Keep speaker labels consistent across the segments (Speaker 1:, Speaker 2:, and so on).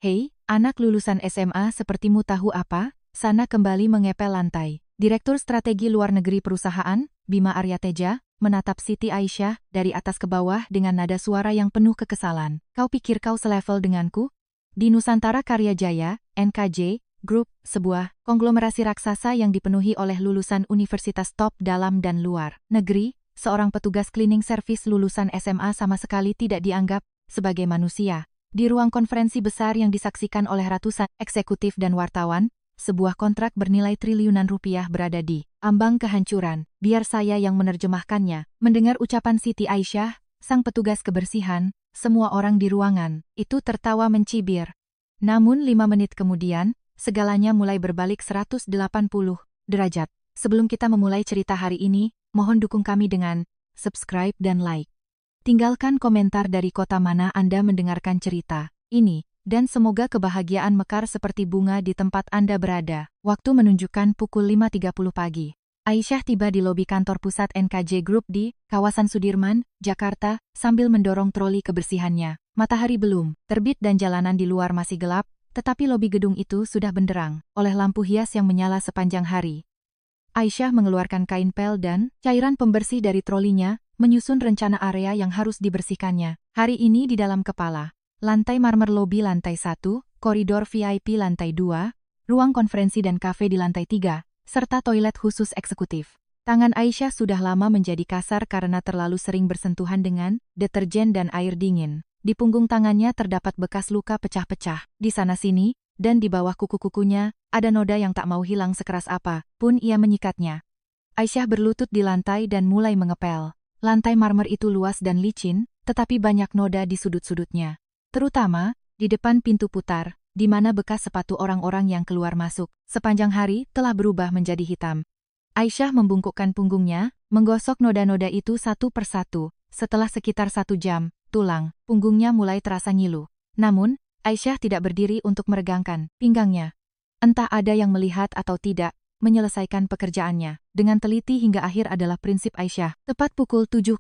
Speaker 1: Hei, anak lulusan SMA sepertimu tahu apa? Sana kembali mengepel lantai. Direktur Strategi Luar Negeri Perusahaan, Bima Aryateja, menatap Siti Aisyah dari atas ke bawah dengan nada suara yang penuh kekesalan. Kau pikir kau selevel denganku? Di Nusantara Karya Jaya, NKJ, Group, sebuah konglomerasi raksasa yang dipenuhi oleh lulusan universitas top dalam dan luar negeri, seorang petugas cleaning service lulusan SMA sama sekali tidak dianggap sebagai manusia. Di ruang konferensi besar yang disaksikan oleh ratusan eksekutif dan wartawan, sebuah kontrak bernilai triliunan rupiah berada di ambang kehancuran. Biar saya yang menerjemahkannya. Mendengar ucapan Siti Aisyah, sang petugas kebersihan, semua orang di ruangan itu tertawa mencibir. Namun 5 menit kemudian, segalanya mulai berbalik 180 derajat. Sebelum kita memulai cerita hari ini, mohon dukung kami dengan subscribe dan like. Tinggalkan komentar dari kota mana Anda mendengarkan cerita ini, dan semoga kebahagiaan mekar seperti bunga di tempat Anda berada. Waktu menunjukkan pukul 5.30 pagi. Aisyah tiba di lobi kantor pusat NKJ Group di kawasan Sudirman, Jakarta, sambil mendorong troli kebersihannya. Matahari belum terbit dan jalanan di luar masih gelap, tetapi lobi gedung itu sudah benderang oleh lampu hias yang menyala sepanjang hari. Aisyah mengeluarkan kain pel dan cairan pembersih dari trolinya, menyusun rencana area yang harus dibersihkannya. Hari ini di dalam kepala. Lantai marmer lobi lantai 1, koridor VIP lantai 2, ruang konferensi dan kafe di lantai 3, serta toilet khusus eksekutif. Tangan Aisyah sudah lama menjadi kasar karena terlalu sering bersentuhan dengan deterjen dan air dingin. Di punggung tangannya terdapat bekas luka pecah-pecah. Di sana-sini, dan di bawah kuku-kukunya, ada noda yang tak mau hilang sekeras apa pun ia menyikatnya. Aisyah berlutut di lantai dan mulai mengepel. Lantai marmer itu luas dan licin, tetapi banyak noda di sudut-sudutnya. Terutama, di depan pintu putar, di mana bekas sepatu orang-orang yang keluar masuk, sepanjang hari telah berubah menjadi hitam. Aisyah membungkukkan punggungnya, menggosok noda-noda itu satu persatu. Setelah sekitar 1 jam, tulang punggungnya mulai terasa ngilu. Namun, Aisyah tidak berdiri untuk meregangkan pinggangnya. Entah ada yang melihat atau tidak, menyelesaikan pekerjaannya dengan teliti hingga akhir adalah prinsip Aisyah. Tepat pukul 7.00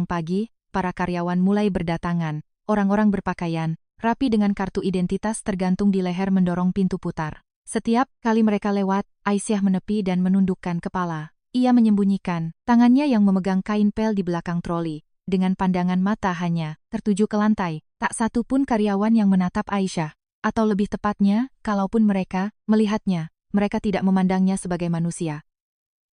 Speaker 1: pagi, para karyawan mulai berdatangan. Orang-orang berpakaian rapi dengan kartu identitas tergantung di leher mendorong pintu putar. Setiap kali mereka lewat, Aisyah menepi dan menundukkan kepala. Ia menyembunyikan tangannya yang memegang kain pel di belakang troli. Dengan pandangan mata hanya tertuju ke lantai, tak satu pun karyawan yang menatap Aisyah. Atau lebih tepatnya, kalaupun mereka melihatnya, mereka tidak memandangnya sebagai manusia.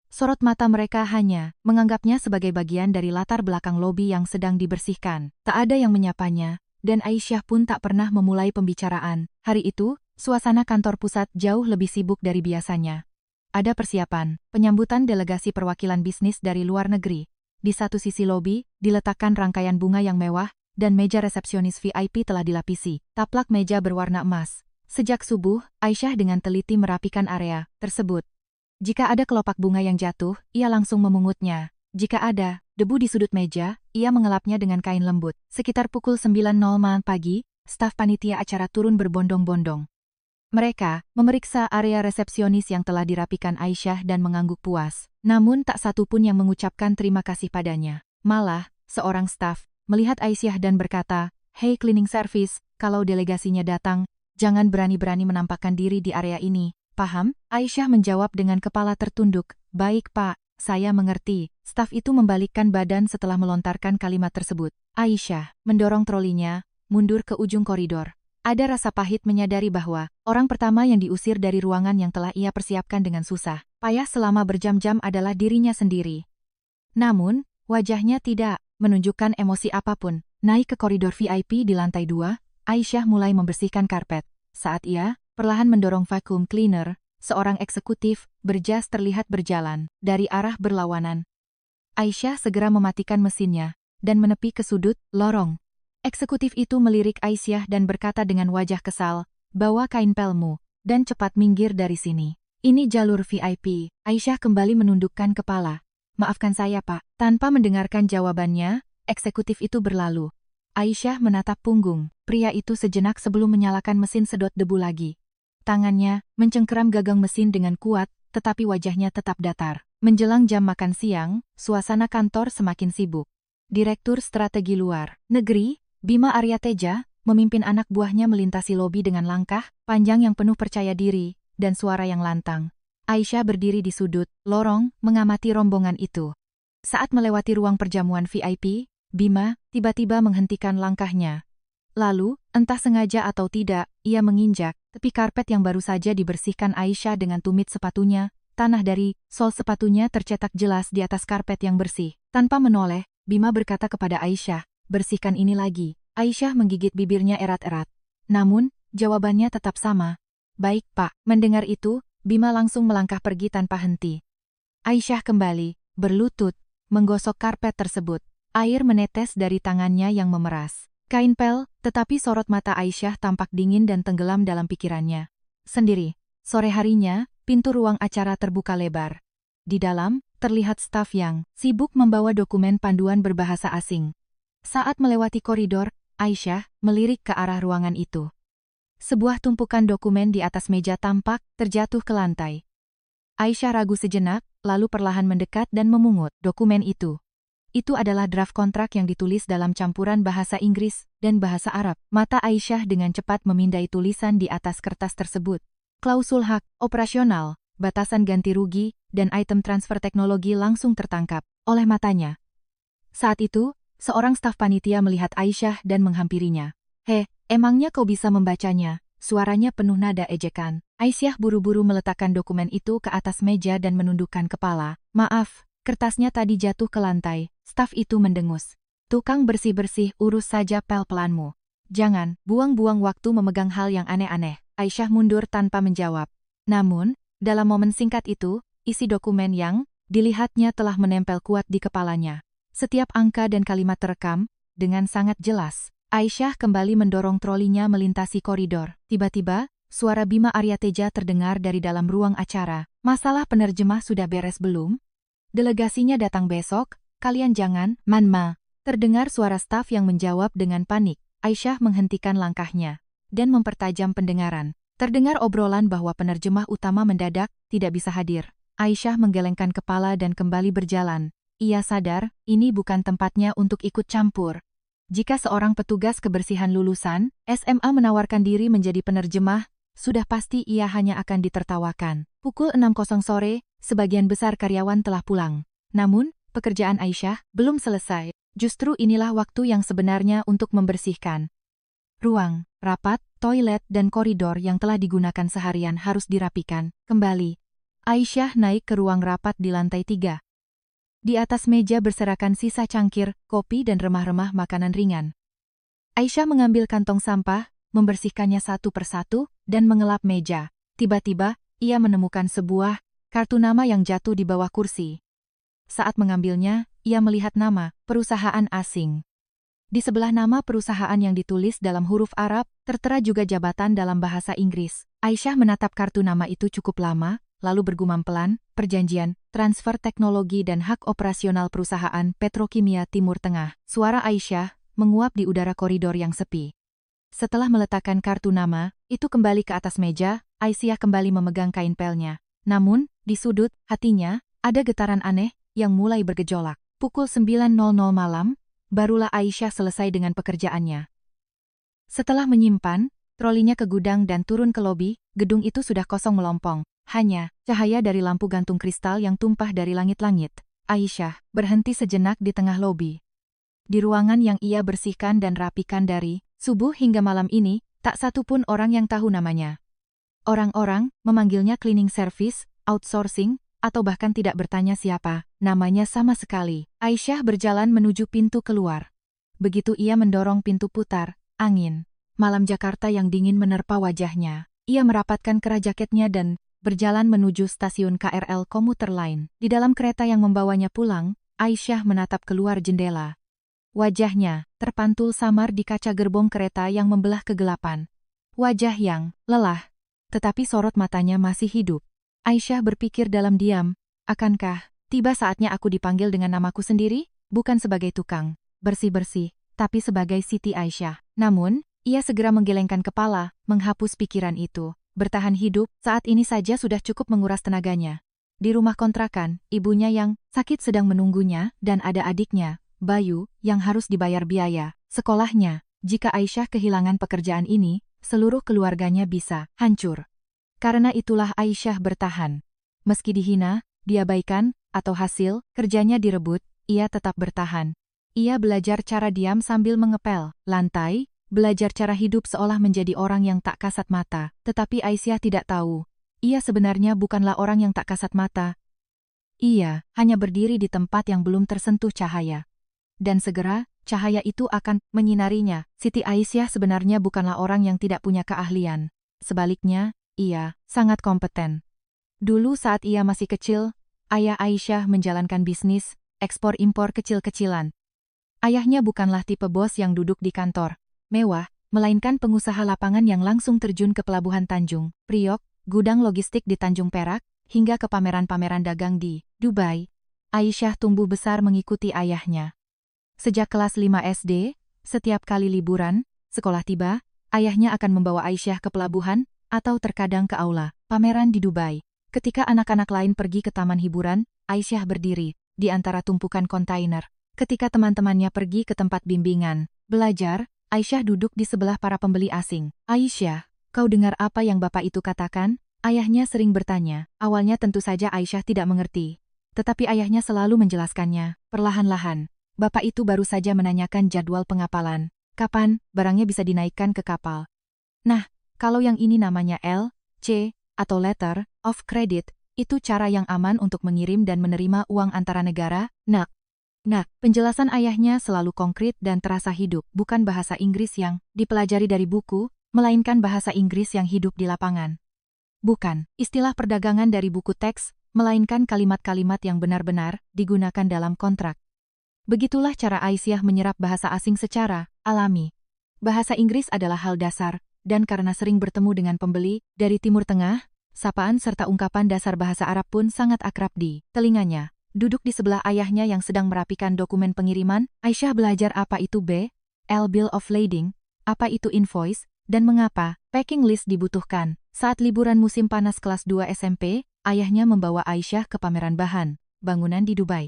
Speaker 1: Sorot mata mereka hanya menganggapnya sebagai bagian dari latar belakang lobi yang sedang dibersihkan. Tak ada yang menyapanya, dan Aisyah pun tak pernah memulai pembicaraan. Hari itu, suasana kantor pusat jauh lebih sibuk dari biasanya. Ada persiapan, penyambutan delegasi perwakilan bisnis dari luar negeri. Di satu sisi lobi, diletakkan rangkaian bunga yang mewah, dan meja resepsionis VIP telah dilapisi. Taplak meja berwarna emas. Sejak subuh, Aisyah dengan teliti merapikan area tersebut. Jika ada kelopak bunga yang jatuh, ia langsung memungutnya. Jika ada debu di sudut meja, ia mengelapnya dengan kain lembut. Sekitar pukul 9.00 pagi, staf panitia acara turun berbondong-bondong. Mereka memeriksa area resepsionis yang telah dirapikan Aisyah dan mengangguk puas. Namun tak satu pun yang mengucapkan terima kasih padanya. Malah, seorang staf melihat Aisyah dan berkata, "Hei cleaning service, kalau delegasinya datang, jangan berani-berani menampakkan diri di area ini, paham?" Aisyah menjawab dengan kepala tertunduk, "Baik Pak, saya mengerti." Staf itu membalikkan badan setelah melontarkan kalimat tersebut. Aisyah mendorong trolinya mundur ke ujung koridor. Ada rasa pahit menyadari bahwa orang pertama yang diusir dari ruangan yang telah ia persiapkan dengan susah payah selama berjam-jam adalah dirinya sendiri. Namun, wajahnya tidak menunjukkan emosi apapun. Naik ke koridor VIP di lantai 2, Aisyah mulai membersihkan karpet. Saat ia perlahan mendorong vacuum cleaner, seorang eksekutif berjas terlihat berjalan dari arah berlawanan. Aisyah segera mematikan mesinnya dan menepi ke sudut lorong. Eksekutif itu melirik Aisyah dan berkata dengan wajah kesal, "Bawa kain pelmu, dan cepat minggir dari sini. Ini jalur VIP." Aisyah kembali menundukkan kepala. "Maafkan saya Pak." Tanpa mendengarkan jawabannya, eksekutif itu berlalu. Aisyah menatap punggung pria itu sejenak sebelum menyalakan mesin sedot debu lagi. Tangannya mencengkeram gagang mesin dengan kuat, tetapi wajahnya tetap datar. Menjelang jam makan siang, suasana kantor semakin sibuk. Direktur Strategi Luar Negeri, Bima Aryateja, memimpin anak buahnya melintasi lobi dengan langkah panjang yang penuh percaya diri dan suara yang lantang. Aisyah berdiri di sudut lorong, mengamati rombongan itu. Saat melewati ruang perjamuan VIP, Bima tiba-tiba menghentikan langkahnya. Lalu, entah sengaja atau tidak, ia menginjak tepi karpet yang baru saja dibersihkan Aisyah dengan tumit sepatunya. Tanah dari sol sepatunya tercetak jelas di atas karpet yang bersih. Tanpa menoleh, Bima berkata kepada Aisyah, "Bersihkan ini lagi." Aisyah menggigit bibirnya erat-erat. Namun, jawabannya tetap sama. "Baik, Pak." Mendengar itu, Bima langsung melangkah pergi tanpa henti. Aisyah kembali, berlutut, menggosok karpet tersebut. Air menetes dari tangannya yang memeras kain pel, tetapi sorot mata Aisyah tampak dingin dan tenggelam dalam pikirannya sendiri. Sore harinya, pintu ruang acara terbuka lebar. Di dalam, terlihat staf yang sibuk membawa dokumen panduan berbahasa asing. Saat melewati koridor, Aisyah melirik ke arah ruangan itu. Sebuah tumpukan dokumen di atas meja tampak terjatuh ke lantai. Aisyah ragu sejenak, lalu perlahan mendekat dan memungut dokumen itu. Itu adalah draft kontrak yang ditulis dalam campuran bahasa Inggris dan bahasa Arab. Mata Aisyah dengan cepat memindai tulisan di atas kertas tersebut. Klausul hak operasional, batasan ganti rugi, dan item transfer teknologi langsung tertangkap oleh matanya. Saat itu, seorang staf panitia melihat Aisyah dan menghampirinya. Emangnya kau bisa membacanya?" Suaranya penuh nada ejekan. Aisyah buru-buru meletakkan dokumen itu ke atas meja dan menundukkan kepala. "Maaf, kertasnya tadi jatuh ke lantai." Staf itu mendengus. "Tukang bersih-bersih, urus saja pel-pelanmu. Jangan buang-buang waktu memegang hal yang aneh-aneh." Aisyah mundur tanpa menjawab. Namun, dalam momen singkat itu, isi dokumen yang dilihatnya telah menempel kuat di kepalanya. Setiap angka dan kalimat terekam dengan sangat jelas. Aisyah kembali mendorong trolinya melintasi koridor. Tiba-tiba, suara Bima Aryateja terdengar dari dalam ruang acara. "Masalah penerjemah sudah beres belum? Delegasinya datang besok, kalian jangan, manma." Terdengar suara staf yang menjawab dengan panik. Aisyah menghentikan langkahnya dan mempertajam pendengaran. Terdengar obrolan bahwa penerjemah utama mendadak tidak bisa hadir. Aisyah menggelengkan kepala dan kembali berjalan. Ia sadar, ini bukan tempatnya untuk ikut campur. Jika seorang petugas kebersihan lulusan SMA menawarkan diri menjadi penerjemah, sudah pasti ia hanya akan ditertawakan. Pukul 6.00 sore, sebagian besar karyawan telah pulang. Namun, pekerjaan Aisyah belum selesai. Justru inilah waktu yang sebenarnya untuk membersihkan ruang rapat, toilet, dan koridor yang telah digunakan seharian harus dirapikan kembali. Aisyah naik ke ruang rapat di lantai 3. Di atas meja berserakan sisa cangkir, kopi dan remah-remah makanan ringan. Aisyah mengambil kantong sampah, membersihkannya satu persatu, dan mengelap meja. Tiba-tiba, ia menemukan sebuah kartu nama yang jatuh di bawah kursi. Saat mengambilnya, ia melihat nama perusahaan asing. Di sebelah nama perusahaan yang ditulis dalam huruf Arab, tertera juga jabatan dalam bahasa Inggris. Aisyah menatap kartu nama itu cukup lama, lalu bergumam pelan, "Perjanjian, transfer teknologi dan hak operasional perusahaan Petrokimia Timur Tengah." Suara Aisyah menguap di udara koridor yang sepi. Setelah meletakkan kartu nama, itu kembali ke atas meja, Aisyah kembali memegang kain pelnya. Namun, di sudut hatinya, ada getaran aneh yang mulai bergejolak. Pukul 9.00 malam, barulah Aisyah selesai dengan pekerjaannya. Setelah menyimpan trolinya ke gudang dan turun ke lobi, gedung itu sudah kosong melompong. Hanya cahaya dari lampu gantung kristal yang tumpah dari langit-langit. Aisyah berhenti sejenak di tengah lobi. Di ruangan yang ia bersihkan dan rapikan dari subuh hingga malam ini, tak satu pun orang yang tahu namanya. Orang-orang memanggilnya cleaning service, outsourcing, atau bahkan tidak bertanya siapa namanya sama sekali. Aisyah berjalan menuju pintu keluar. Begitu ia mendorong pintu putar, angin malam Jakarta yang dingin menerpa wajahnya. Ia merapatkan kerah jaketnya dan berjalan menuju stasiun KRL komuter lain. Di dalam kereta yang membawanya pulang, Aisyah menatap keluar jendela. Wajahnya terpantul samar di kaca gerbong kereta yang membelah kegelapan. Wajah yang lelah, tetapi sorot matanya masih hidup. Aisyah berpikir dalam diam, akankah tiba saatnya aku dipanggil dengan namaku sendiri, bukan sebagai tukang bersih-bersih, tapi sebagai Siti Aisyah. Namun, ia segera menggelengkan kepala, menghapus pikiran itu. Bertahan hidup, saat ini saja sudah cukup menguras tenaganya. Di rumah kontrakan, ibunya yang sakit sedang menunggunya, dan ada adiknya, Bayu, yang harus dibayar biaya sekolahnya. Jika Aisyah kehilangan pekerjaan ini, seluruh keluarganya bisa hancur. Karena itulah Aisyah bertahan. Meski dihina, diabaikan, atau hasil kerjanya direbut, ia tetap bertahan. Ia belajar cara diam sambil mengepel lantai, belajar cara hidup seolah menjadi orang yang tak kasat mata. Tetapi Aisyah tidak tahu, ia sebenarnya bukanlah orang yang tak kasat mata. Ia hanya berdiri di tempat yang belum tersentuh cahaya. Dan segera, cahaya itu akan menyinarinya. Siti Aisyah sebenarnya bukanlah orang yang tidak punya keahlian. Sebaliknya, ia sangat kompeten. Dulu saat ia masih kecil, ayah Aisyah menjalankan bisnis ekspor-impor kecil-kecilan. Ayahnya bukanlah tipe bos yang duduk di kantor mewah, melainkan pengusaha lapangan yang langsung terjun ke pelabuhan Tanjung Priok, gudang logistik di Tanjung Perak, hingga ke pameran-pameran dagang di Dubai. Aisyah tumbuh besar mengikuti ayahnya. Sejak kelas 5 SD, setiap kali liburan, sekolah tiba, ayahnya akan membawa Aisyah ke pelabuhan, atau terkadang ke aula pameran di Dubai. Ketika anak-anak lain pergi ke taman hiburan, Aisyah berdiri di antara tumpukan kontainer. Ketika teman-temannya pergi ke tempat bimbingan belajar, Aisyah duduk di sebelah para pembeli asing. "Aisyah, kau dengar apa yang bapak itu katakan?" Ayahnya sering bertanya. Awalnya tentu saja Aisyah tidak mengerti. Tetapi ayahnya selalu menjelaskannya, perlahan-lahan. Bapak itu baru saja menanyakan jadwal pengapalan. Kapan barangnya bisa dinaikkan ke kapal. Nah, kalau yang ini namanya L, C, atau Letter of Credit, itu cara yang aman untuk mengirim dan menerima uang antara negara, nak. Nah, penjelasan ayahnya selalu konkret dan terasa hidup, bukan bahasa Inggris yang dipelajari dari buku, melainkan bahasa Inggris yang hidup di lapangan. Bukan istilah perdagangan dari buku teks, melainkan kalimat-kalimat yang benar-benar digunakan dalam kontrak. Begitulah cara Aisyah menyerap bahasa asing secara alami. Bahasa Inggris adalah hal dasar, dan karena sering bertemu dengan pembeli dari Timur Tengah, sapaan serta ungkapan dasar bahasa Arab pun sangat akrab di telinganya. Duduk di sebelah ayahnya yang sedang merapikan dokumen pengiriman, Aisyah belajar apa itu L Bill of Lading, apa itu invoice, dan mengapa packing list dibutuhkan. Saat liburan musim panas kelas 2 SMP, ayahnya membawa Aisyah ke pameran bahan bangunan di Dubai.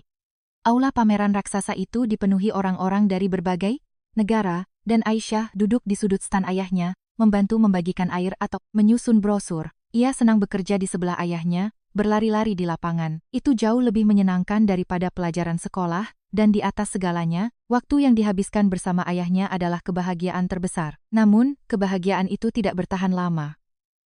Speaker 1: Aula pameran raksasa itu dipenuhi orang-orang dari berbagai negara, dan Aisyah duduk di sudut stan ayahnya, membantu membagikan air atau menyusun brosur. Ia senang bekerja di sebelah ayahnya, berlari-lari di lapangan. Itu jauh lebih menyenangkan daripada pelajaran sekolah, dan di atas segalanya, waktu yang dihabiskan bersama ayahnya adalah kebahagiaan terbesar. Namun, kebahagiaan itu tidak bertahan lama.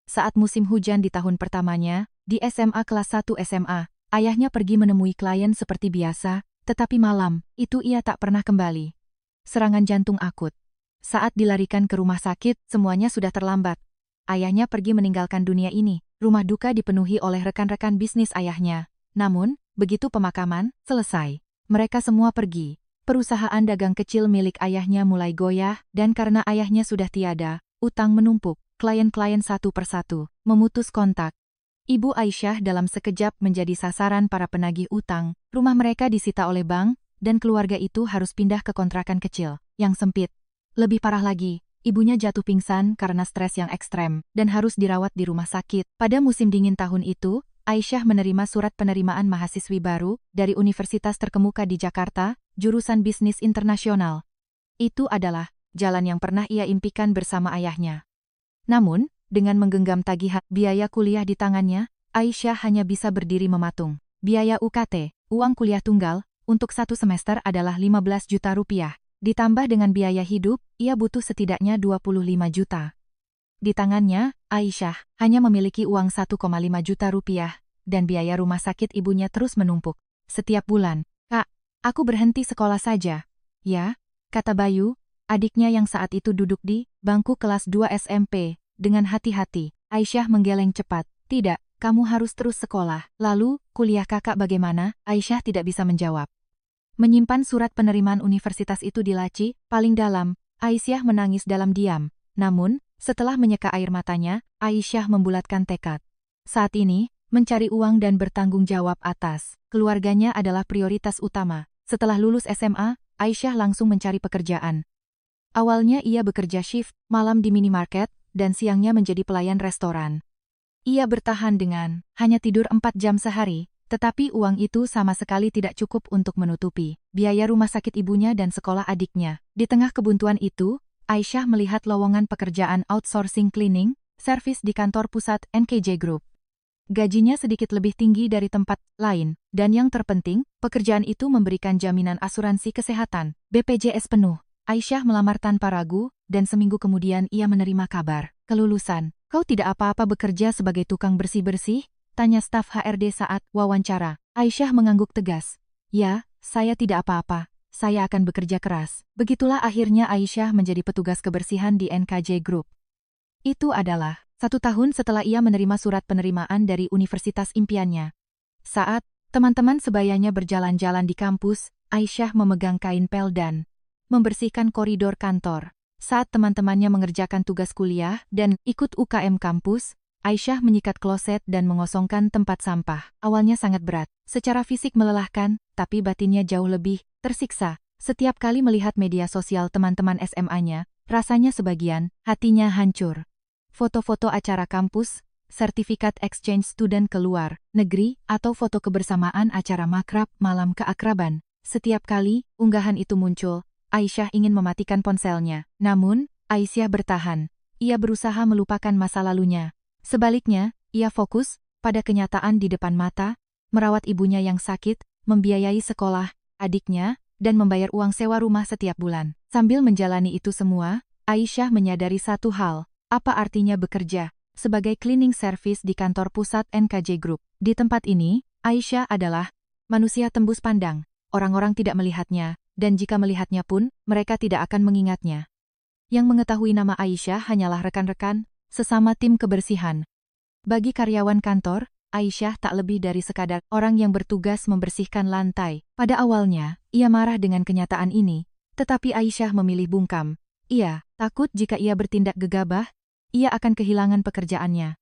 Speaker 1: Saat musim hujan di tahun pertamanya, di SMA kelas 1 SMA, ayahnya pergi menemui klien seperti biasa, tetapi malam itu ia tak pernah kembali. Serangan jantung akut. Saat dilarikan ke rumah sakit, semuanya sudah terlambat. Ayahnya pergi meninggalkan dunia ini. Rumah duka dipenuhi oleh rekan-rekan bisnis ayahnya. Namun, begitu pemakaman selesai, mereka semua pergi. Perusahaan dagang kecil milik ayahnya mulai goyah, dan karena ayahnya sudah tiada, utang menumpuk. Klien-klien satu persatu memutus kontak. Ibu Aisyah dalam sekejap menjadi sasaran para penagih utang. Rumah mereka disita oleh bank, dan keluarga itu harus pindah ke kontrakan kecil yang sempit. Lebih parah lagi, ibunya jatuh pingsan karena stres yang ekstrem dan harus dirawat di rumah sakit. Pada musim dingin tahun itu, Aisyah menerima surat penerimaan mahasiswi baru dari universitas terkemuka di Jakarta, jurusan bisnis internasional. Itu adalah jalan yang pernah ia impikan bersama ayahnya. Namun, dengan menggenggam tagihan biaya kuliah di tangannya, Aisyah hanya bisa berdiri mematung. Biaya UKT, uang kuliah tunggal, untuk satu semester adalah 15 juta rupiah. Ditambah dengan biaya hidup, ia butuh setidaknya 25 juta. Di tangannya, Aisyah hanya memiliki uang 1,5 juta rupiah, dan biaya rumah sakit ibunya terus menumpuk. Setiap bulan, "Kak, aku berhenti sekolah saja." "Ya," kata Bayu, adiknya yang saat itu duduk di bangku kelas 2 SMP. Dengan hati-hati, Aisyah menggeleng cepat. "Tidak, kamu harus terus sekolah." "Lalu, kuliah kakak bagaimana?" Aisyah tidak bisa menjawab. Menyimpan surat penerimaan universitas itu di laci paling dalam, Aisyah menangis dalam diam. Namun, setelah menyeka air matanya, Aisyah membulatkan tekad. Saat ini, mencari uang dan bertanggung jawab atas keluarganya adalah prioritas utama. Setelah lulus SMA, Aisyah langsung mencari pekerjaan. Awalnya ia bekerja shift malam di minimarket, dan siangnya menjadi pelayan restoran. Ia bertahan dengan hanya tidur 4 jam sehari, tetapi uang itu sama sekali tidak cukup untuk menutupi biaya rumah sakit ibunya dan sekolah adiknya. Di tengah kebuntuan itu, Aisyah melihat lowongan pekerjaan outsourcing cleaning, servis di kantor pusat NKJ Group. Gajinya sedikit lebih tinggi dari tempat lain, dan yang terpenting, pekerjaan itu memberikan jaminan asuransi kesehatan, BPJS penuh. Aisyah melamar tanpa ragu, dan seminggu kemudian ia menerima kabar kelulusan. Kau tidak apa-apa bekerja sebagai tukang bersih-bersih? Tanya staf HRD saat wawancara. Aisyah mengangguk tegas. Ya, saya tidak apa-apa. Saya akan bekerja keras. Begitulah akhirnya Aisyah menjadi petugas kebersihan di NKJ Group. Itu adalah 1 tahun setelah ia menerima surat penerimaan dari universitas impiannya. Saat teman-teman sebayanya berjalan-jalan di kampus, Aisyah memegang kain pel dan membersihkan koridor kantor. Saat teman-temannya mengerjakan tugas kuliah dan ikut UKM kampus, Aisyah menyikat kloset dan mengosongkan tempat sampah. Awalnya sangat berat, secara fisik melelahkan, tapi batinnya jauh lebih tersiksa. Setiap kali melihat media sosial teman-teman SMA-nya, rasanya sebagian, hatinya hancur. Foto-foto acara kampus, sertifikat exchange student ke luar negeri, atau foto kebersamaan acara makrab malam keakraban. Setiap kali unggahan itu muncul, Aisyah ingin mematikan ponselnya. Namun, Aisyah bertahan. Ia berusaha melupakan masa lalunya. Sebaliknya, ia fokus pada kenyataan di depan mata, merawat ibunya yang sakit, membiayai sekolah adiknya, dan membayar uang sewa rumah setiap bulan. Sambil menjalani itu semua, Aisyah menyadari satu hal, apa artinya bekerja sebagai cleaning service di kantor pusat NKJ Group. Di tempat ini, Aisyah adalah manusia tembus pandang. Orang-orang tidak melihatnya, dan jika melihatnya pun, mereka tidak akan mengingatnya. Yang mengetahui nama Aisyah hanyalah rekan-rekan, sesama tim kebersihan. Bagi karyawan kantor, Aisyah tak lebih dari sekadar orang yang bertugas membersihkan lantai. Pada awalnya, ia marah dengan kenyataan ini, tetapi Aisyah memilih bungkam. Ia takut jika ia bertindak gegabah, ia akan kehilangan pekerjaannya.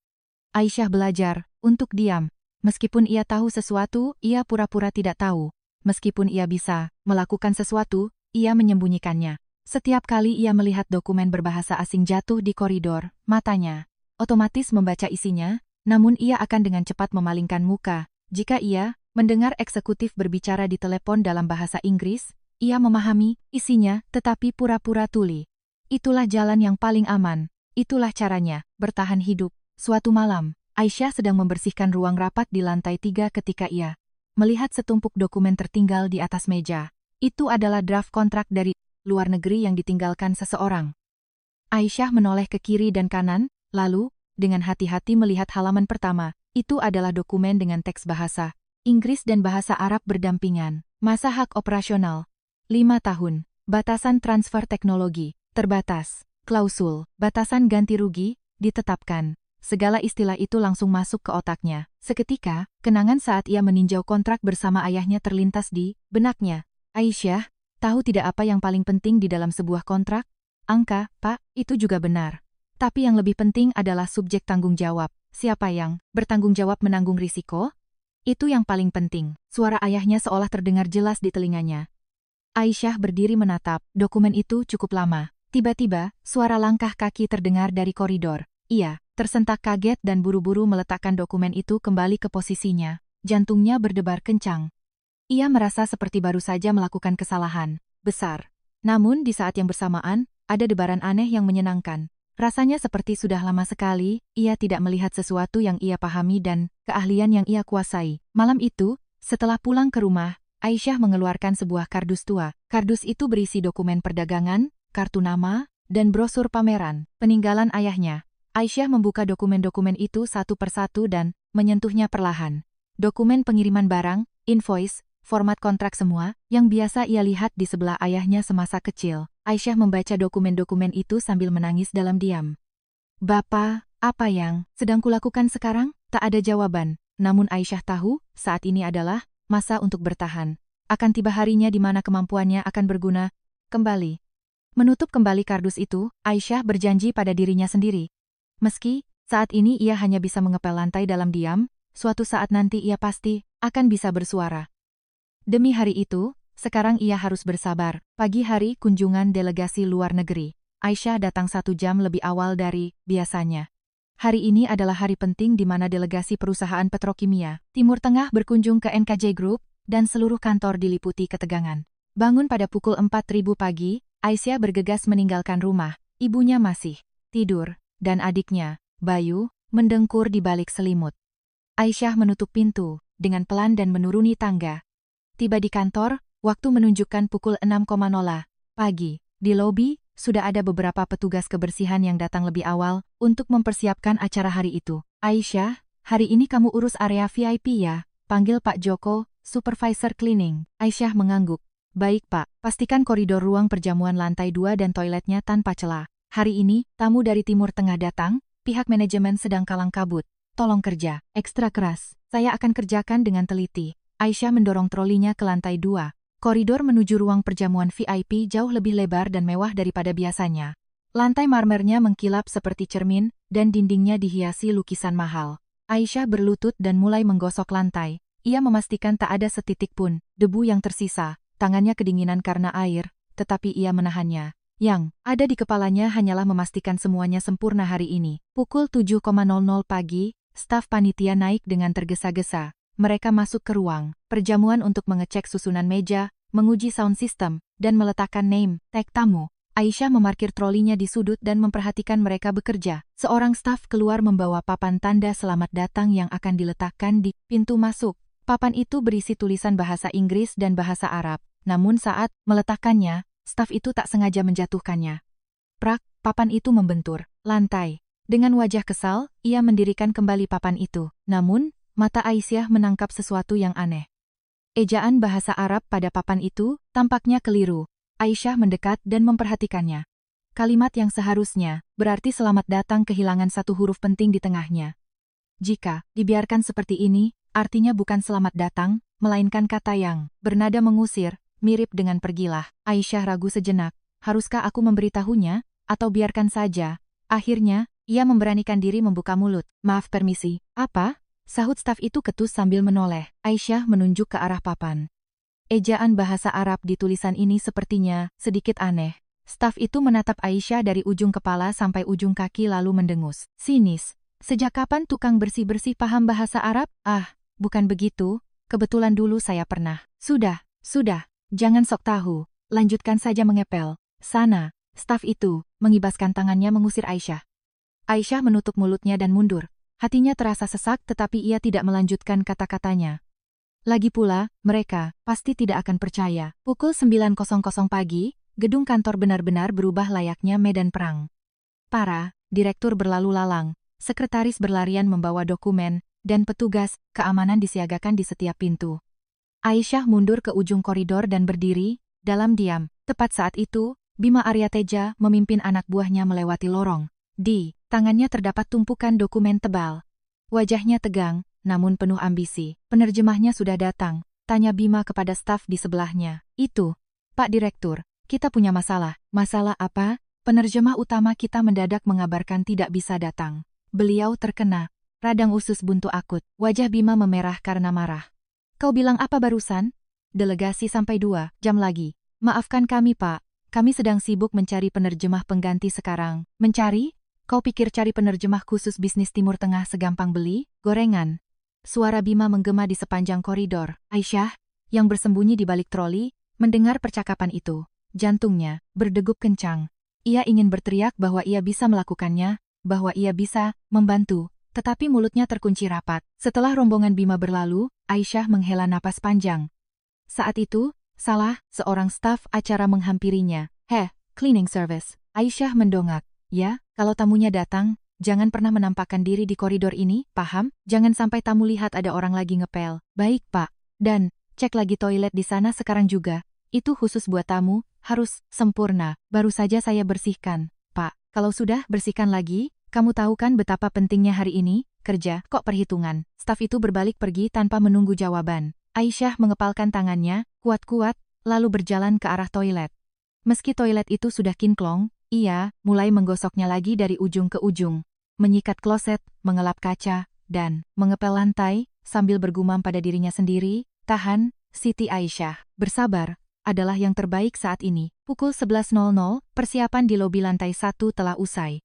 Speaker 1: Aisyah belajar untuk diam. Meskipun ia tahu sesuatu, ia pura-pura tidak tahu. Meskipun ia bisa melakukan sesuatu, ia menyembunyikannya. Setiap kali ia melihat dokumen berbahasa asing jatuh di koridor, matanya otomatis membaca isinya, namun ia akan dengan cepat memalingkan muka. Jika ia mendengar eksekutif berbicara di telepon dalam bahasa Inggris, ia memahami isinya tetapi pura-pura tuli. Itulah jalan yang paling aman. Itulah caranya bertahan hidup. Suatu malam, Aisyah sedang membersihkan ruang rapat di lantai 3 ketika ia melihat setumpuk dokumen tertinggal di atas meja. Itu adalah draft kontrak dari luar negeri yang ditinggalkan seseorang. Aisyah menoleh ke kiri dan kanan, lalu dengan hati-hati melihat halaman pertama. Itu adalah dokumen dengan teks bahasa Inggris dan bahasa Arab berdampingan. Masa hak operasional 5 tahun. Batasan transfer teknologi terbatas. Klausul batasan ganti rugi ditetapkan. Segala istilah itu langsung masuk ke otaknya. Seketika, kenangan saat ia meninjau kontrak bersama ayahnya terlintas di benaknya. Aisyah tahu tidak apa yang paling penting di dalam sebuah kontrak? Angka, Pak, itu juga benar. Tapi yang lebih penting adalah subjek tanggung jawab. Siapa yang bertanggung jawab menanggung risiko? Itu yang paling penting. Suara ayahnya seolah terdengar jelas di telinganya. Aisyah berdiri menatap. Dokumen itu cukup lama. Tiba-tiba, suara langkah kaki terdengar dari koridor. Ia tersentak kaget dan buru-buru meletakkan dokumen itu kembali ke posisinya. Jantungnya berdebar kencang. Ia merasa seperti baru saja melakukan kesalahan besar. Namun di saat yang bersamaan, ada debaran aneh yang menyenangkan. Rasanya seperti sudah lama sekali, ia tidak melihat sesuatu yang ia pahami dan keahlian yang ia kuasai. Malam itu, setelah pulang ke rumah, Aisyah mengeluarkan sebuah kardus tua. Kardus itu berisi dokumen perdagangan, kartu nama, dan brosur pameran peninggalan ayahnya. Aisyah membuka dokumen-dokumen itu satu persatu dan menyentuhnya perlahan. Dokumen pengiriman barang, invoice, format kontrak semua, yang biasa ia lihat di sebelah ayahnya semasa kecil. Aisyah membaca dokumen-dokumen itu sambil menangis dalam diam. Bapak, apa yang sedang kulakukan sekarang? Tak ada jawaban. Namun Aisyah tahu, saat ini adalah masa untuk bertahan. Akan tiba harinya di mana kemampuannya akan berguna kembali. Menutup kembali kardus itu, Aisyah berjanji pada dirinya sendiri. Meski saat ini ia hanya bisa mengepel lantai dalam diam, suatu saat nanti ia pasti akan bisa bersuara. Demi hari itu, sekarang ia harus bersabar. Pagi hari kunjungan delegasi luar negeri. Aisyah datang 1 jam lebih awal dari biasanya. Hari ini adalah hari penting di mana delegasi perusahaan petrokimia Timur Tengah berkunjung ke NKJ Group, dan seluruh kantor diliputi ketegangan. Bangun pada pukul 4.000 pagi, Aisyah bergegas meninggalkan rumah. Ibunya masih tidur, dan adiknya, Bayu, mendengkur di balik selimut. Aisyah menutup pintu dengan pelan dan menuruni tangga. Tiba di kantor, waktu menunjukkan pukul 6.00 pagi. Di lobi, sudah ada beberapa petugas kebersihan yang datang lebih awal untuk mempersiapkan acara hari itu. Aisyah, hari ini kamu urus area VIP ya? Panggil Pak Joko, Supervisor Cleaning. Aisyah mengangguk. Baik Pak, pastikan koridor ruang perjamuan lantai 2 dan toiletnya tanpa celah. Hari ini, tamu dari Timur Tengah datang, pihak manajemen sedang kalang kabut. Tolong kerja, ekstra keras. Saya akan kerjakan dengan teliti. Aisyah mendorong trolinya ke lantai 2. Koridor menuju ruang perjamuan VIP jauh lebih lebar dan mewah daripada biasanya. Lantai marmernya mengkilap seperti cermin, dan dindingnya dihiasi lukisan mahal. Aisyah berlutut dan mulai menggosok lantai. Ia memastikan tak ada setitik pun debu yang tersisa. Tangannya kedinginan karena air, tetapi ia menahannya. Yang ada di kepalanya hanyalah memastikan semuanya sempurna hari ini. Pukul 7.00 pagi, staf panitia naik dengan tergesa-gesa. Mereka masuk ke ruang perjamuan untuk mengecek susunan meja, menguji sound system, dan meletakkan name tag tamu. Aisyah memarkir trolinya di sudut dan memperhatikan mereka bekerja. Seorang staf keluar membawa papan tanda selamat datang yang akan diletakkan di pintu masuk. Papan itu berisi tulisan bahasa Inggris dan bahasa Arab. Namun saat meletakkannya, staf itu tak sengaja menjatuhkannya. Prak, papan itu membentur lantai. Dengan wajah kesal, ia mendirikan kembali papan itu. Namun, mata Aisyah menangkap sesuatu yang aneh. Ejaan bahasa Arab pada papan itu tampaknya keliru. Aisyah mendekat dan memperhatikannya. Kalimat yang seharusnya berarti selamat datang kehilangan satu huruf penting di tengahnya. Jika dibiarkan seperti ini, artinya bukan selamat datang, melainkan kata yang bernada mengusir, mirip dengan pergilah. Aisyah ragu sejenak. Haruskah aku memberitahunya, atau biarkan saja? Akhirnya, ia memberanikan diri membuka mulut. Maaf permisi, apa? Sahut staf itu ketus sambil menoleh. Aisyah menunjuk ke arah papan. Ejaan bahasa Arab di tulisan ini sepertinya sedikit aneh. Staf itu menatap Aisyah dari ujung kepala sampai ujung kaki lalu mendengus. Sinis. Sejak kapan tukang bersih-bersih paham bahasa Arab? Ah, bukan begitu. Kebetulan dulu saya pernah. Sudah. Jangan sok tahu. Lanjutkan saja mengepel. Sana. Staf itu mengibaskan tangannya mengusir Aisyah. Aisyah menutup mulutnya dan mundur. Hatinya terasa sesak tetapi ia tidak melanjutkan kata-katanya. Lagi pula, mereka pasti tidak akan percaya. Pukul 9.00 pagi, gedung kantor benar-benar berubah layaknya medan perang. Para direktur berlalu lalang, sekretaris berlarian membawa dokumen, dan petugas keamanan disiagakan di setiap pintu. Aisyah mundur ke ujung koridor dan berdiri, dalam diam. Tepat saat itu, Bima Aryateja memimpin anak buahnya melewati lorong. Di tangannya terdapat tumpukan dokumen tebal. Wajahnya tegang, namun penuh ambisi. Penerjemahnya sudah datang, tanya Bima kepada staf di sebelahnya. Itu, Pak Direktur, kita punya masalah. Masalah apa? Penerjemah utama kita mendadak mengabarkan tidak bisa datang. Beliau terkena radang usus buntu akut. Wajah Bima memerah karena marah. Kau bilang apa barusan? Delegasi sampai 2 jam lagi. Maafkan kami Pak, kami sedang sibuk mencari penerjemah pengganti sekarang. Mencari? Kau pikir cari penerjemah khusus bisnis Timur Tengah segampang beli gorengan? Suara Bima menggema di sepanjang koridor. Aisyah, yang bersembunyi di balik troli, mendengar percakapan itu. Jantungnya berdegup kencang. Ia ingin berteriak bahwa ia bisa melakukannya, bahwa ia bisa membantu, tetapi mulutnya terkunci rapat. Setelah rombongan Bima berlalu, Aisyah menghela napas panjang. Saat itu, seorang staf acara menghampirinya. Cleaning service. Aisyah mendongak. Ya, kalau tamunya datang, jangan pernah menampakkan diri di koridor ini, paham? Jangan sampai tamu lihat ada orang lagi ngepel. Baik, Pak. Dan, cek lagi toilet di sana sekarang juga. Itu khusus buat tamu, harus sempurna. Baru saja saya bersihkan. Pak, kalau sudah bersihkan lagi, kamu tahu kan betapa pentingnya hari ini? Kerja, kok perhitungan? Staf itu berbalik pergi tanpa menunggu jawaban. Aisyah mengepalkan tangannya, kuat-kuat, lalu berjalan ke arah toilet. Meski toilet itu sudah kinclong, ia mulai menggosoknya lagi dari ujung ke ujung, menyikat kloset, mengelap kaca, dan mengepel lantai, sambil bergumam pada dirinya sendiri, tahan, Siti Aisyah, bersabar, adalah yang terbaik saat ini. Pukul 11.00, persiapan di lobi lantai 1 telah usai.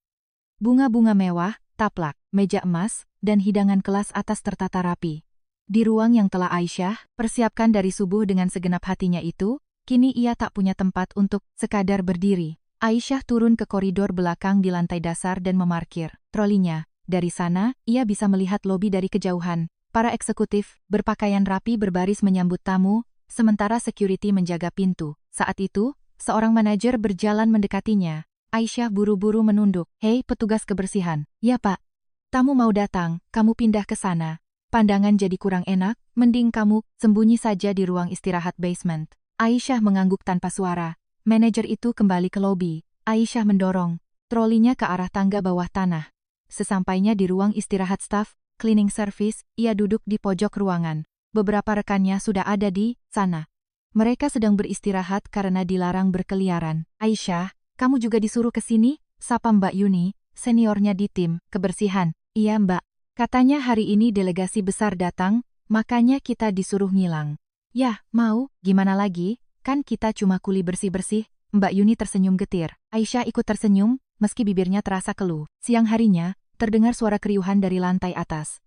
Speaker 1: Bunga-bunga mewah, taplak, meja emas, dan hidangan kelas atas tertata rapi. Di ruang yang telah Aisyah persiapkan dari subuh dengan segenap hatinya itu, Kini ia tak punya tempat untuk sekadar berdiri. Aisyah turun ke koridor belakang di lantai dasar dan memarkir trolinya. Dari sana, ia bisa melihat lobi dari kejauhan. Para eksekutif berpakaian rapi berbaris menyambut tamu, sementara security menjaga pintu. Saat itu, seorang manajer berjalan mendekatinya. Aisyah buru-buru menunduk. "Hei, petugas kebersihan." "Ya, Pak. Tamu mau datang, kamu pindah ke sana. Pandangan jadi kurang enak, mending kamu sembunyi saja di ruang istirahat basement." Aisyah mengangguk tanpa suara. Manajer itu kembali ke lobi. Aisyah mendorong trolinya ke arah tangga bawah tanah. Sesampainya di ruang istirahat staf, cleaning service, ia duduk di pojok ruangan. Beberapa rekannya sudah ada di sana. Mereka sedang beristirahat karena dilarang berkeliaran. "Aisyah, kamu juga disuruh ke sini?" sapa Mbak Yuni, seniornya di tim kebersihan. "Iya, Mbak. Katanya hari ini delegasi besar datang, makanya kita disuruh ngilang." "Yah, mau, gimana lagi, kan kita cuma kuli bersih-bersih." Mbak Yuni tersenyum getir. Aisyah ikut tersenyum, meski bibirnya terasa keluh. Siang harinya, terdengar suara keriuhan dari lantai atas.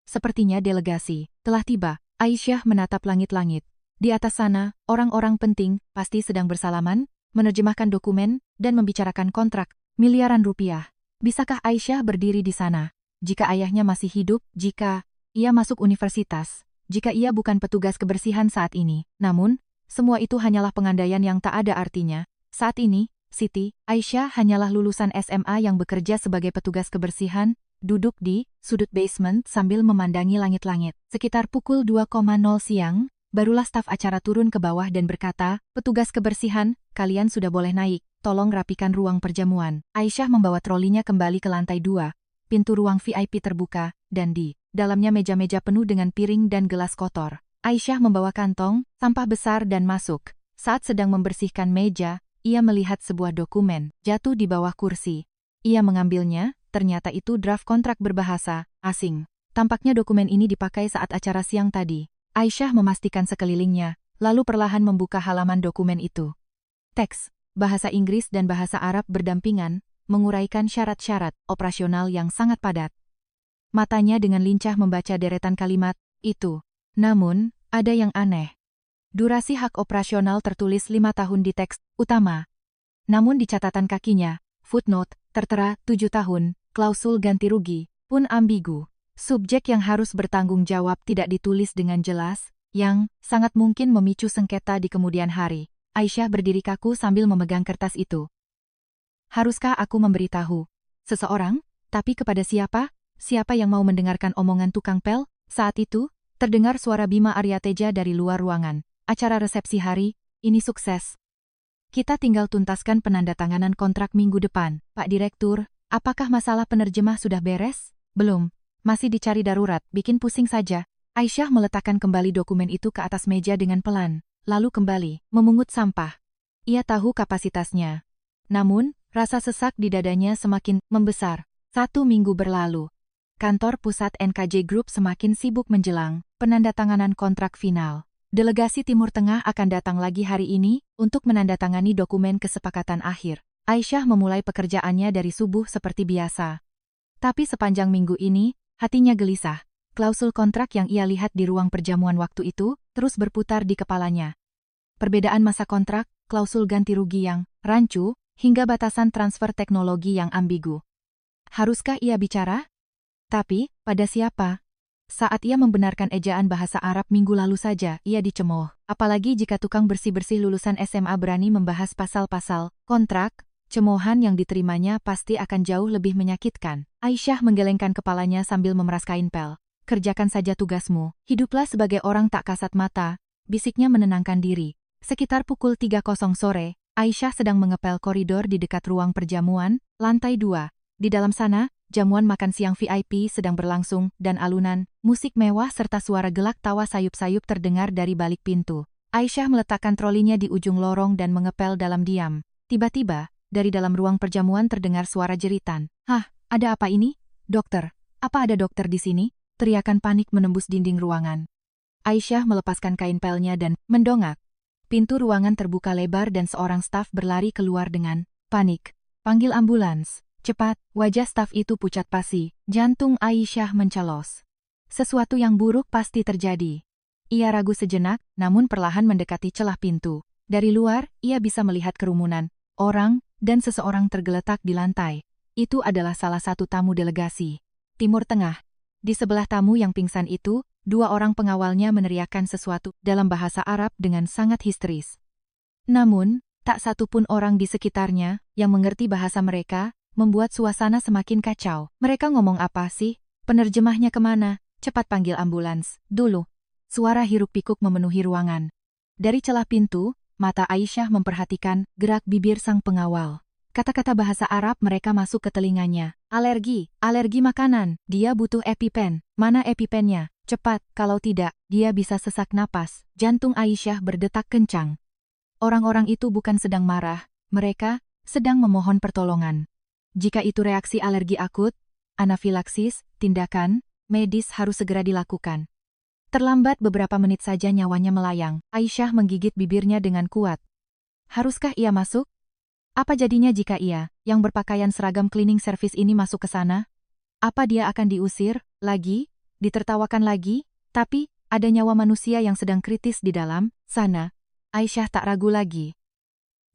Speaker 1: Sepertinya delegasi telah tiba. Aisyah menatap langit-langit. Di atas sana, orang-orang penting pasti sedang bersalaman, menerjemahkan dokumen, dan membicarakan kontrak miliaran rupiah. Bisakah Aisyah berdiri di sana? Jika ayahnya masih hidup, jika ia masuk universitas, jika ia bukan petugas kebersihan saat ini. Namun, semua itu hanyalah pengandaian yang tak ada artinya. Saat ini, Siti Aisyah hanyalah lulusan SMA yang bekerja sebagai petugas kebersihan, duduk di sudut basement sambil memandangi langit-langit. Sekitar pukul 2.00 siang, barulah staf acara turun ke bawah dan berkata, "Petugas kebersihan, kalian sudah boleh naik, tolong rapikan ruang perjamuan." Aisyah membawa trolinya kembali ke lantai 2. Pintu ruang VIP terbuka, dan di dalamnya meja-meja penuh dengan piring dan gelas kotor. Aisyah membawa kantong sampah besar dan masuk. Saat sedang membersihkan meja, ia melihat sebuah dokumen jatuh di bawah kursi. Ia mengambilnya, ternyata itu draft kontrak berbahasa asing. Tampaknya dokumen ini dipakai saat acara siang tadi. Aisyah memastikan sekelilingnya, lalu perlahan membuka halaman dokumen itu. Teks bahasa Inggris dan bahasa Arab berdampingan, menguraikan syarat-syarat operasional yang sangat padat. Matanya dengan lincah membaca deretan kalimat itu. Namun, ada yang aneh. Durasi hak operasional tertulis 5 tahun di teks utama. Namun di catatan kakinya, footnote, tertera 7 tahun, klausul ganti rugi, pun ambigu. Subjek yang harus bertanggung jawab tidak ditulis dengan jelas, yang sangat mungkin memicu sengketa di kemudian hari. Aisyah berdiri kaku sambil memegang kertas itu. Haruskah aku memberitahu seseorang? Tapi kepada siapa? Siapa yang mau mendengarkan omongan tukang pel? Saat itu, terdengar suara Bima Aryateja dari luar ruangan. "Acara resepsi hari ini sukses. Kita tinggal tuntaskan penandatanganan kontrak minggu depan. Pak Direktur, apakah masalah penerjemah sudah beres?" "Belum. Masih dicari darurat, bikin pusing saja." Aisyah meletakkan kembali dokumen itu ke atas meja dengan pelan, lalu kembali memungut sampah. Ia tahu kapasitasnya. Namun, rasa sesak di dadanya semakin membesar. 1 minggu berlalu. Kantor pusat NKJ Group semakin sibuk menjelang penandatanganan kontrak final. Delegasi Timur Tengah akan datang lagi hari ini untuk menandatangani dokumen kesepakatan akhir. Aisyah memulai pekerjaannya dari subuh seperti biasa. Tapi sepanjang minggu ini, hatinya gelisah. Klausul kontrak yang ia lihat di ruang perjamuan waktu itu terus berputar di kepalanya. Perbedaan masa kontrak, klausul ganti rugi yang rancu, hingga batasan transfer teknologi yang ambigu. Haruskah ia bicara? Tapi, pada siapa? Saat ia membenarkan ejaan bahasa Arab minggu lalu saja, ia dicemooh. Apalagi jika tukang bersih-bersih lulusan SMA berani membahas pasal-pasal kontrak, cemoohan yang diterimanya pasti akan jauh lebih menyakitkan. Aisyah menggelengkan kepalanya sambil memeras kain pel. "Kerjakan saja tugasmu, hiduplah sebagai orang tak kasat mata," bisiknya menenangkan diri. Sekitar pukul 3.00 sore, Aisyah sedang mengepel koridor di dekat ruang perjamuan, lantai 2. Di dalam sana, jamuan makan siang VIP sedang berlangsung, dan alunan musik mewah serta suara gelak tawa sayup-sayup terdengar dari balik pintu. Aisyah meletakkan trolinya di ujung lorong dan mengepel dalam diam. Tiba-tiba, dari dalam ruang perjamuan terdengar suara jeritan. "Hah, ada apa ini? Dokter? Apa ada dokter di sini?" Teriakan panik menembus dinding ruangan. Aisyah melepaskan kain pelnya dan mendongak. Pintu ruangan terbuka lebar dan seorang staf berlari keluar dengan panik. "Panggil ambulans, cepat!" Wajah staf itu pucat pasi, jantung Aisyah mencelos. Sesuatu yang buruk pasti terjadi. Ia ragu sejenak, namun perlahan mendekati celah pintu. Dari luar, ia bisa melihat kerumunan orang dan seseorang tergeletak di lantai. Itu adalah salah satu tamu delegasi Timur Tengah. Di sebelah tamu yang pingsan itu, dua orang pengawalnya meneriakkan sesuatu dalam bahasa Arab dengan sangat histeris. Namun, tak satu pun orang di sekitarnya yang mengerti bahasa mereka, membuat suasana semakin kacau. Mereka ngomong apa sih? Penerjemahnya kemana? Cepat panggil ambulans, dulu. Suara hiruk-pikuk memenuhi ruangan. Dari celah pintu, mata Aisyah memperhatikan gerak bibir sang pengawal. Kata-kata bahasa Arab mereka masuk ke telinganya. Alergi makanan, dia butuh EpiPen. Mana EpiPennya? Cepat, kalau tidak, dia bisa sesak napas. Jantung Aisyah berdetak kencang. Orang-orang itu bukan sedang marah, mereka sedang memohon pertolongan. Jika itu reaksi alergi akut, anafilaksis, tindakan medis harus segera dilakukan. Terlambat beberapa menit saja nyawanya melayang. Aisyah menggigit bibirnya dengan kuat. Haruskah ia masuk? Apa jadinya jika ia, yang berpakaian seragam cleaning service ini masuk ke sana? Apa dia akan diusir, lagi, ditertawakan lagi? Tapi, ada nyawa manusia yang sedang kritis di dalam sana. Aisyah tak ragu lagi.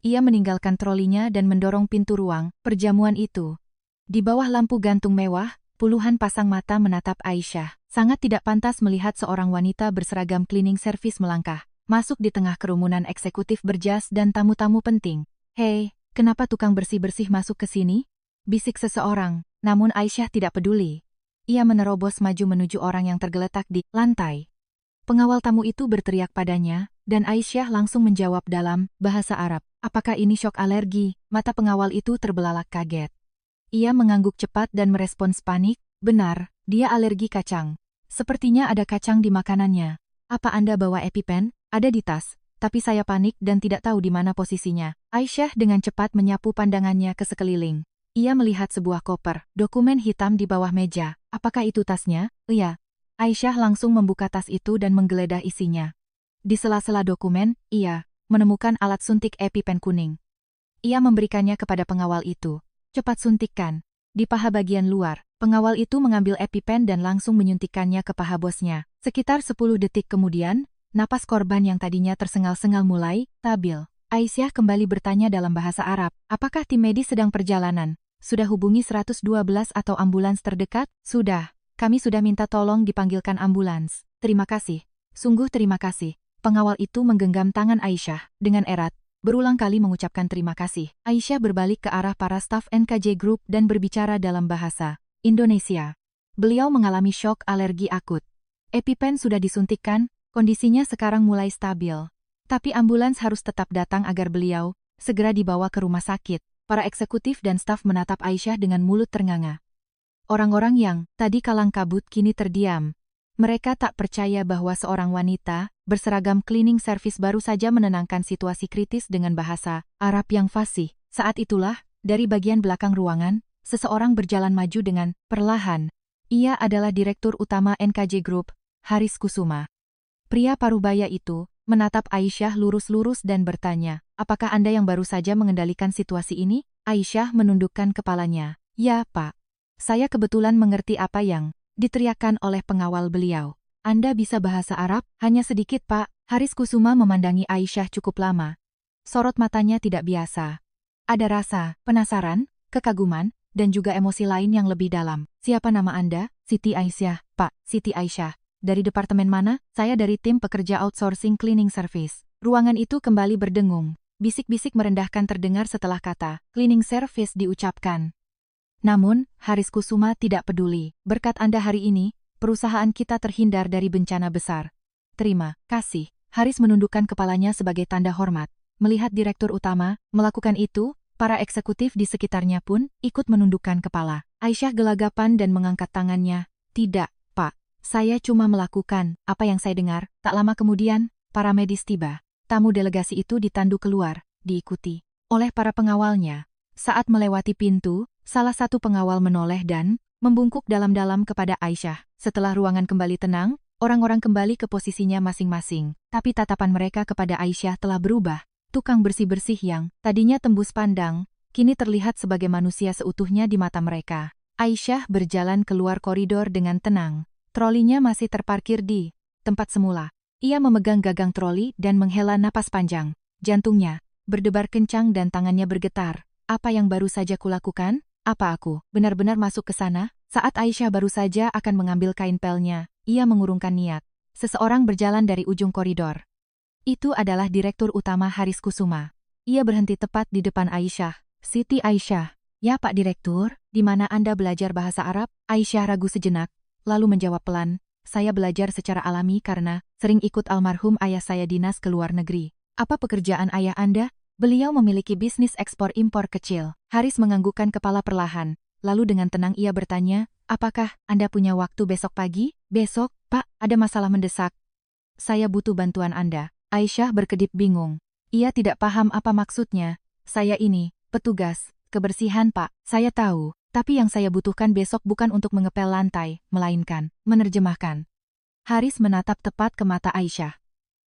Speaker 1: Ia meninggalkan trolinya dan mendorong pintu ruang perjamuan itu. Di bawah lampu gantung mewah, puluhan pasang mata menatap Aisyah. Sangat tidak pantas melihat seorang wanita berseragam cleaning service melangkah masuk di tengah kerumunan eksekutif berjas dan tamu-tamu penting. Hei, kenapa tukang bersih-bersih masuk ke sini? Bisik seseorang, namun Aisyah tidak peduli. Ia menerobos maju menuju orang yang tergeletak di lantai. Pengawal tamu itu berteriak padanya, dan Aisyah langsung menjawab dalam bahasa Arab. Apakah ini syok alergi? Mata pengawal itu terbelalak kaget. Ia mengangguk cepat dan merespons panik. Benar, dia alergi kacang. Sepertinya ada kacang di makanannya. Apa Anda bawa EpiPen? Ada di tas, tapi saya panik dan tidak tahu di mana posisinya. Aisyah dengan cepat menyapu pandangannya ke sekeliling. Ia melihat sebuah koper, dokumen hitam di bawah meja. Apakah itu tasnya? Iya. Aisyah langsung membuka tas itu dan menggeledah isinya. Di sela-sela dokumen, ia menemukan alat suntik EpiPen kuning. Ia memberikannya kepada pengawal itu. Cepat suntikkan. Di paha bagian luar, pengawal itu mengambil EpiPen dan langsung menyuntikkannya ke paha bosnya. Sekitar 10 detik kemudian, napas korban yang tadinya tersengal-sengal mulai stabil. Aisyah kembali bertanya dalam bahasa Arab, apakah tim medis sedang perjalanan? Sudah hubungi 112 atau ambulans terdekat? Sudah. Kami sudah minta tolong dipanggilkan ambulans. Terima kasih. Sungguh terima kasih. Pengawal itu menggenggam tangan Aisyah dengan erat, berulang kali mengucapkan terima kasih. Aisyah berbalik ke arah para staf NKJ Group dan berbicara dalam bahasa Indonesia. Beliau mengalami syok alergi akut. EpiPen sudah disuntikkan, kondisinya sekarang mulai stabil. Tapi ambulans harus tetap datang agar beliau segera dibawa ke rumah sakit. Para eksekutif dan staf menatap Aisyah dengan mulut ternganga. Orang-orang yang tadi kalang kabut kini terdiam. Mereka tak percaya bahwa seorang wanita berseragam cleaning service baru saja menenangkan situasi kritis dengan bahasa Arab yang fasih. Saat itulah, dari bagian belakang ruangan, seseorang berjalan maju dengan perlahan. Ia adalah Direktur Utama NKJ Group, Haris Kusuma. Pria parubaya itu menatap Aisyah lurus-lurus dan bertanya, apakah Anda yang baru saja mengendalikan situasi ini? Aisyah menundukkan kepalanya. Ya, Pak. Saya kebetulan mengerti apa yang diteriakkan oleh pengawal beliau. Anda bisa bahasa Arab? Hanya sedikit, Pak. Haris Kusuma memandangi Aisyah cukup lama. Sorot matanya tidak biasa. Ada rasa penasaran, kekaguman, dan juga emosi lain yang lebih dalam. Siapa nama Anda? Siti Aisyah. Pak, Siti Aisyah. Dari departemen mana? Saya dari tim pekerja outsourcing cleaning service. Ruangan itu kembali berdengung. Bisik-bisik merendahkan terdengar setelah kata cleaning service diucapkan. Namun, Haris Kusuma tidak peduli. Berkat Anda hari ini, perusahaan kita terhindar dari bencana besar. Terima kasih. Haris menundukkan kepalanya sebagai tanda hormat. Melihat Direktur Utama melakukan itu, para eksekutif di sekitarnya pun ikut menundukkan kepala. Aisyah gelagapan dan mengangkat tangannya. Tidak, Pak. Saya cuma melakukan apa yang saya dengar. Tak lama kemudian, para medis tiba. Tamu delegasi itu ditandu keluar, diikuti oleh para pengawalnya. Saat melewati pintu, salah satu pengawal menoleh dan membungkuk dalam-dalam kepada Aisyah. Setelah ruangan kembali tenang, orang-orang kembali ke posisinya masing-masing. Tapi tatapan mereka kepada Aisyah telah berubah. Tukang bersih-bersih yang tadinya tembus pandang, kini terlihat sebagai manusia seutuhnya di mata mereka. Aisyah berjalan keluar koridor dengan tenang. Trolinya masih terparkir di tempat semula. Ia memegang gagang troli dan menghela napas panjang. Jantungnya berdebar kencang dan tangannya bergetar. Apa yang baru saja kulakukan? Apa aku benar-benar masuk ke sana? Saat Aisyah baru saja akan mengambil kain pelnya, ia mengurungkan niat. Seseorang berjalan dari ujung koridor. Itu adalah Direktur Utama Haris Kusuma. Ia berhenti tepat di depan Aisyah. Siti Aisyah. Ya Pak Direktur, di mana Anda belajar bahasa Arab? Aisyah ragu sejenak, lalu menjawab pelan. Saya belajar secara alami karena sering ikut almarhum ayah saya dinas ke luar negeri. Apa pekerjaan ayah Anda? Beliau memiliki bisnis ekspor-impor kecil. Haris menganggukkan kepala perlahan. Lalu dengan tenang ia bertanya, apakah Anda punya waktu besok pagi? Besok, Pak, ada masalah mendesak. Saya butuh bantuan Anda. Aisyah berkedip bingung. Ia tidak paham apa maksudnya. Saya ini, petugas kebersihan Pak. Saya tahu, tapi yang saya butuhkan besok bukan untuk mengepel lantai, melainkan menerjemahkan. Haris menatap tepat ke mata Aisyah.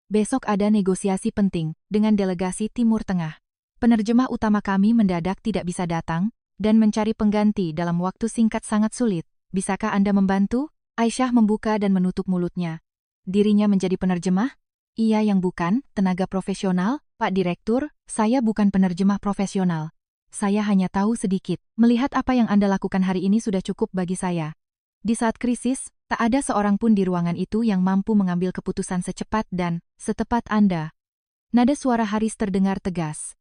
Speaker 1: Besok ada negosiasi penting dengan delegasi Timur Tengah. Penerjemah utama kami mendadak tidak bisa datang, dan mencari pengganti dalam waktu singkat sangat sulit. Bisakah Anda membantu? Aisyah membuka dan menutup mulutnya. Dirinya menjadi penerjemah? Ia yang bukan tenaga profesional? Pak Direktur, saya bukan penerjemah profesional. Saya hanya tahu sedikit. Melihat apa yang Anda lakukan hari ini sudah cukup bagi saya. Di saat krisis, tak ada seorang pun di ruangan itu yang mampu mengambil keputusan secepat dan setepat Anda. Nada suara Haris terdengar tegas.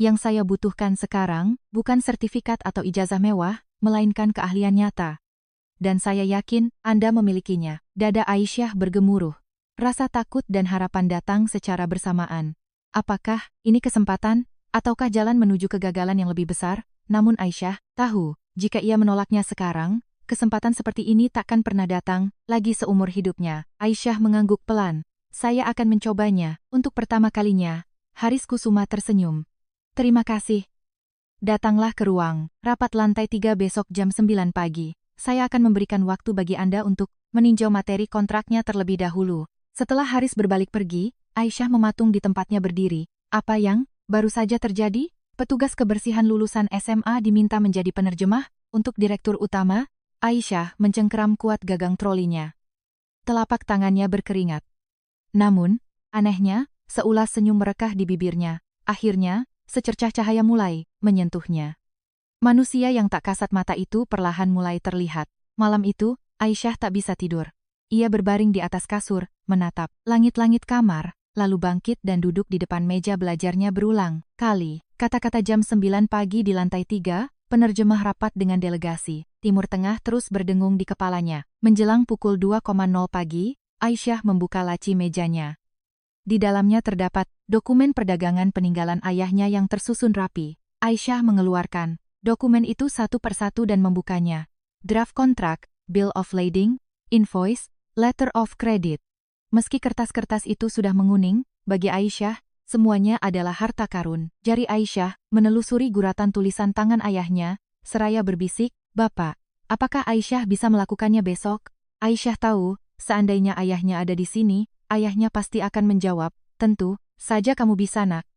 Speaker 1: Yang saya butuhkan sekarang, bukan sertifikat atau ijazah mewah, melainkan keahlian nyata. Dan saya yakin, Anda memilikinya. Dada Aisyah bergemuruh. Rasa takut dan harapan datang secara bersamaan. Apakah ini kesempatan, ataukah jalan menuju kegagalan yang lebih besar? Namun Aisyah tahu, jika ia menolaknya sekarang, kesempatan seperti ini takkan pernah datang lagi seumur hidupnya. Aisyah mengangguk pelan. Saya akan mencobanya. Untuk pertama kalinya, Haris Kusuma tersenyum. Terima kasih. Datanglah ke ruang rapat lantai 3 besok jam 9 pagi. Saya akan memberikan waktu bagi Anda untuk meninjau materi kontraknya terlebih dahulu. Setelah Haris berbalik pergi, Aisyah mematung di tempatnya berdiri. Apa yang baru saja terjadi? Petugas kebersihan lulusan SMA diminta menjadi penerjemah untuk Direktur Utama. Aisyah mencengkeram kuat gagang trolinya. Telapak tangannya berkeringat. Namun, anehnya, seulas senyum merekah di bibirnya. Akhirnya, secercah cahaya mulai menyentuhnya. Manusia yang tak kasat mata itu perlahan mulai terlihat. Malam itu, Aisyah tak bisa tidur. Ia berbaring di atas kasur, menatap langit-langit kamar, lalu bangkit dan duduk di depan meja belajarnya berulang kali. Kata-kata jam 9 pagi di lantai 3, penerjemah rapat dengan delegasi Timur Tengah terus berdengung di kepalanya. Menjelang pukul 2.00 pagi, Aisyah membuka laci mejanya. Di dalamnya terdapat dokumen perdagangan peninggalan ayahnya yang tersusun rapi. Aisyah mengeluarkan dokumen itu satu persatu dan membukanya. Draft kontrak, bill of lading, invoice, letter of credit. Meski kertas-kertas itu sudah menguning, bagi Aisyah, semuanya adalah harta karun. Jari Aisyah menelusuri guratan tulisan tangan ayahnya, seraya berbisik, Bapak, apakah Aisyah bisa melakukannya besok? Aisyah tahu, seandainya ayahnya ada di sini, ayahnya pasti akan menjawab, tentu saja kamu bisa nak.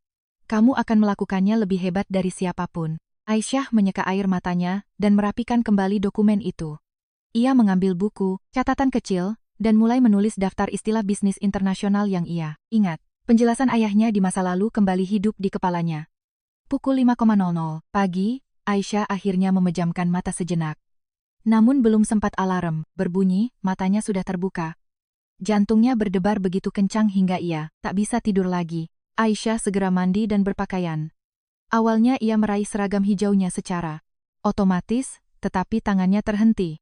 Speaker 1: Kamu akan melakukannya lebih hebat dari siapapun. Aisyah menyeka air matanya dan merapikan kembali dokumen itu. Ia mengambil buku, catatan kecil, dan mulai menulis daftar istilah bisnis internasional yang ia ingat. Penjelasan ayahnya di masa lalu kembali hidup di kepalanya. Pukul 5.00 pagi, Aisyah akhirnya memejamkan mata sejenak. Namun belum sempat alarm berbunyi, matanya sudah terbuka. Jantungnya berdebar begitu kencang hingga ia tak bisa tidur lagi. Aisyah segera mandi dan berpakaian. Awalnya ia meraih seragam hijaunya secara otomatis, tetapi tangannya terhenti.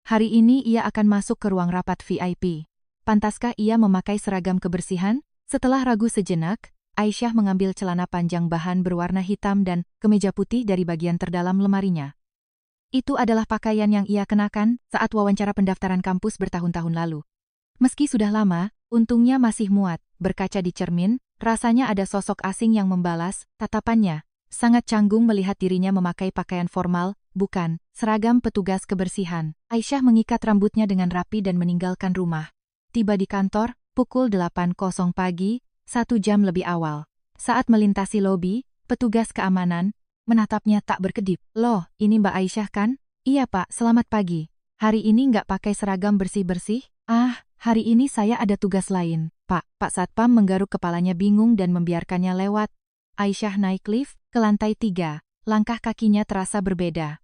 Speaker 1: Hari ini ia akan masuk ke ruang rapat VIP. Pantaskah ia memakai seragam kebersihan? Setelah ragu sejenak, Aisyah mengambil celana panjang bahan berwarna hitam dan kemeja putih dari bagian terdalam lemarinya. Itu adalah pakaian yang ia kenakan saat wawancara pendaftaran kampus bertahun-tahun lalu. Meski sudah lama, untungnya masih muat. Berkaca di cermin, rasanya ada sosok asing yang membalas tatapannya. Sangat canggung melihat dirinya memakai pakaian formal, bukan seragam petugas kebersihan. Aisyah mengikat rambutnya dengan rapi dan meninggalkan rumah. Tiba di kantor, pukul 8.00 pagi, 1 jam lebih awal. Saat melintasi lobi, petugas keamanan menatapnya tak berkedip. Loh, ini Mbak Aisyah kan? Iya Pak, selamat pagi. Hari ini nggak pakai seragam bersih-bersih? Hari ini saya ada tugas lain, Pak. Pak Satpam menggaruk kepalanya bingung dan membiarkannya lewat. Aisyah naik lift ke lantai 3. Langkah kakinya terasa berbeda.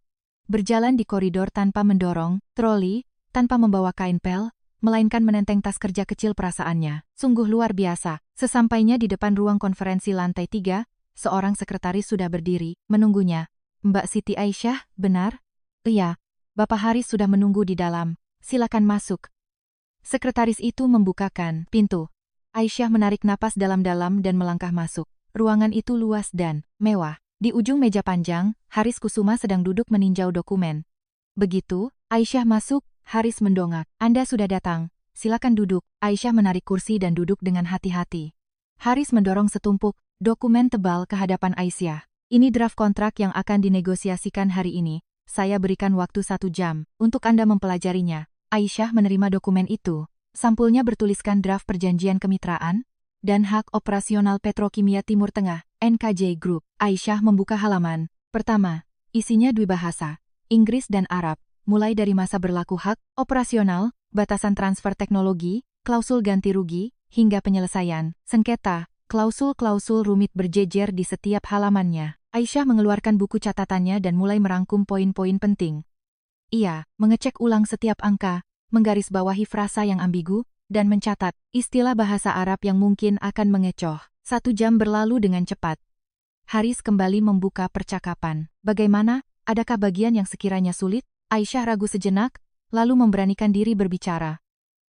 Speaker 1: Berjalan di koridor tanpa mendorong troli, tanpa membawa kain pel, melainkan menenteng tas kerja kecil perasaannya. Sungguh luar biasa. Sesampainya di depan ruang konferensi lantai 3, seorang sekretaris sudah berdiri, menunggunya. Mbak Siti Aisyah, benar? Iya, Bapak Haris sudah menunggu di dalam. Silakan masuk. Sekretaris itu membukakan pintu. Aisyah menarik napas dalam-dalam dan melangkah masuk. Ruangan itu luas dan mewah. Di ujung meja panjang, Haris Kusuma sedang duduk meninjau dokumen. Begitu Aisyah masuk, Haris mendongak. Anda sudah datang. Silakan duduk. Aisyah menarik kursi dan duduk dengan hati-hati. Haris mendorong setumpuk dokumen tebal ke hadapan Aisyah. Ini draft kontrak yang akan dinegosiasikan hari ini. Saya berikan waktu 1 jam untuk Anda mempelajarinya. Aisyah menerima dokumen itu. Sampulnya bertuliskan draft perjanjian kemitraan dan hak operasional Petrokimia Timur Tengah, NKJ Group. Aisyah membuka halaman pertama. Isinya dwibahasa, Inggris dan Arab, mulai dari masa berlaku hak operasional, batasan transfer teknologi, klausul ganti rugi, hingga penyelesaian sengketa. Klausul-klausul rumit berjejer di setiap halamannya. Aisyah mengeluarkan buku catatannya dan mulai merangkum poin-poin penting. Ia mengecek ulang setiap angka, menggarisbawahi frasa yang ambigu, dan mencatat istilah bahasa Arab yang mungkin akan mengecoh. 1 jam berlalu dengan cepat. Haris kembali membuka percakapan. Bagaimana? Adakah bagian yang sekiranya sulit? Aisyah ragu sejenak, lalu memberanikan diri berbicara.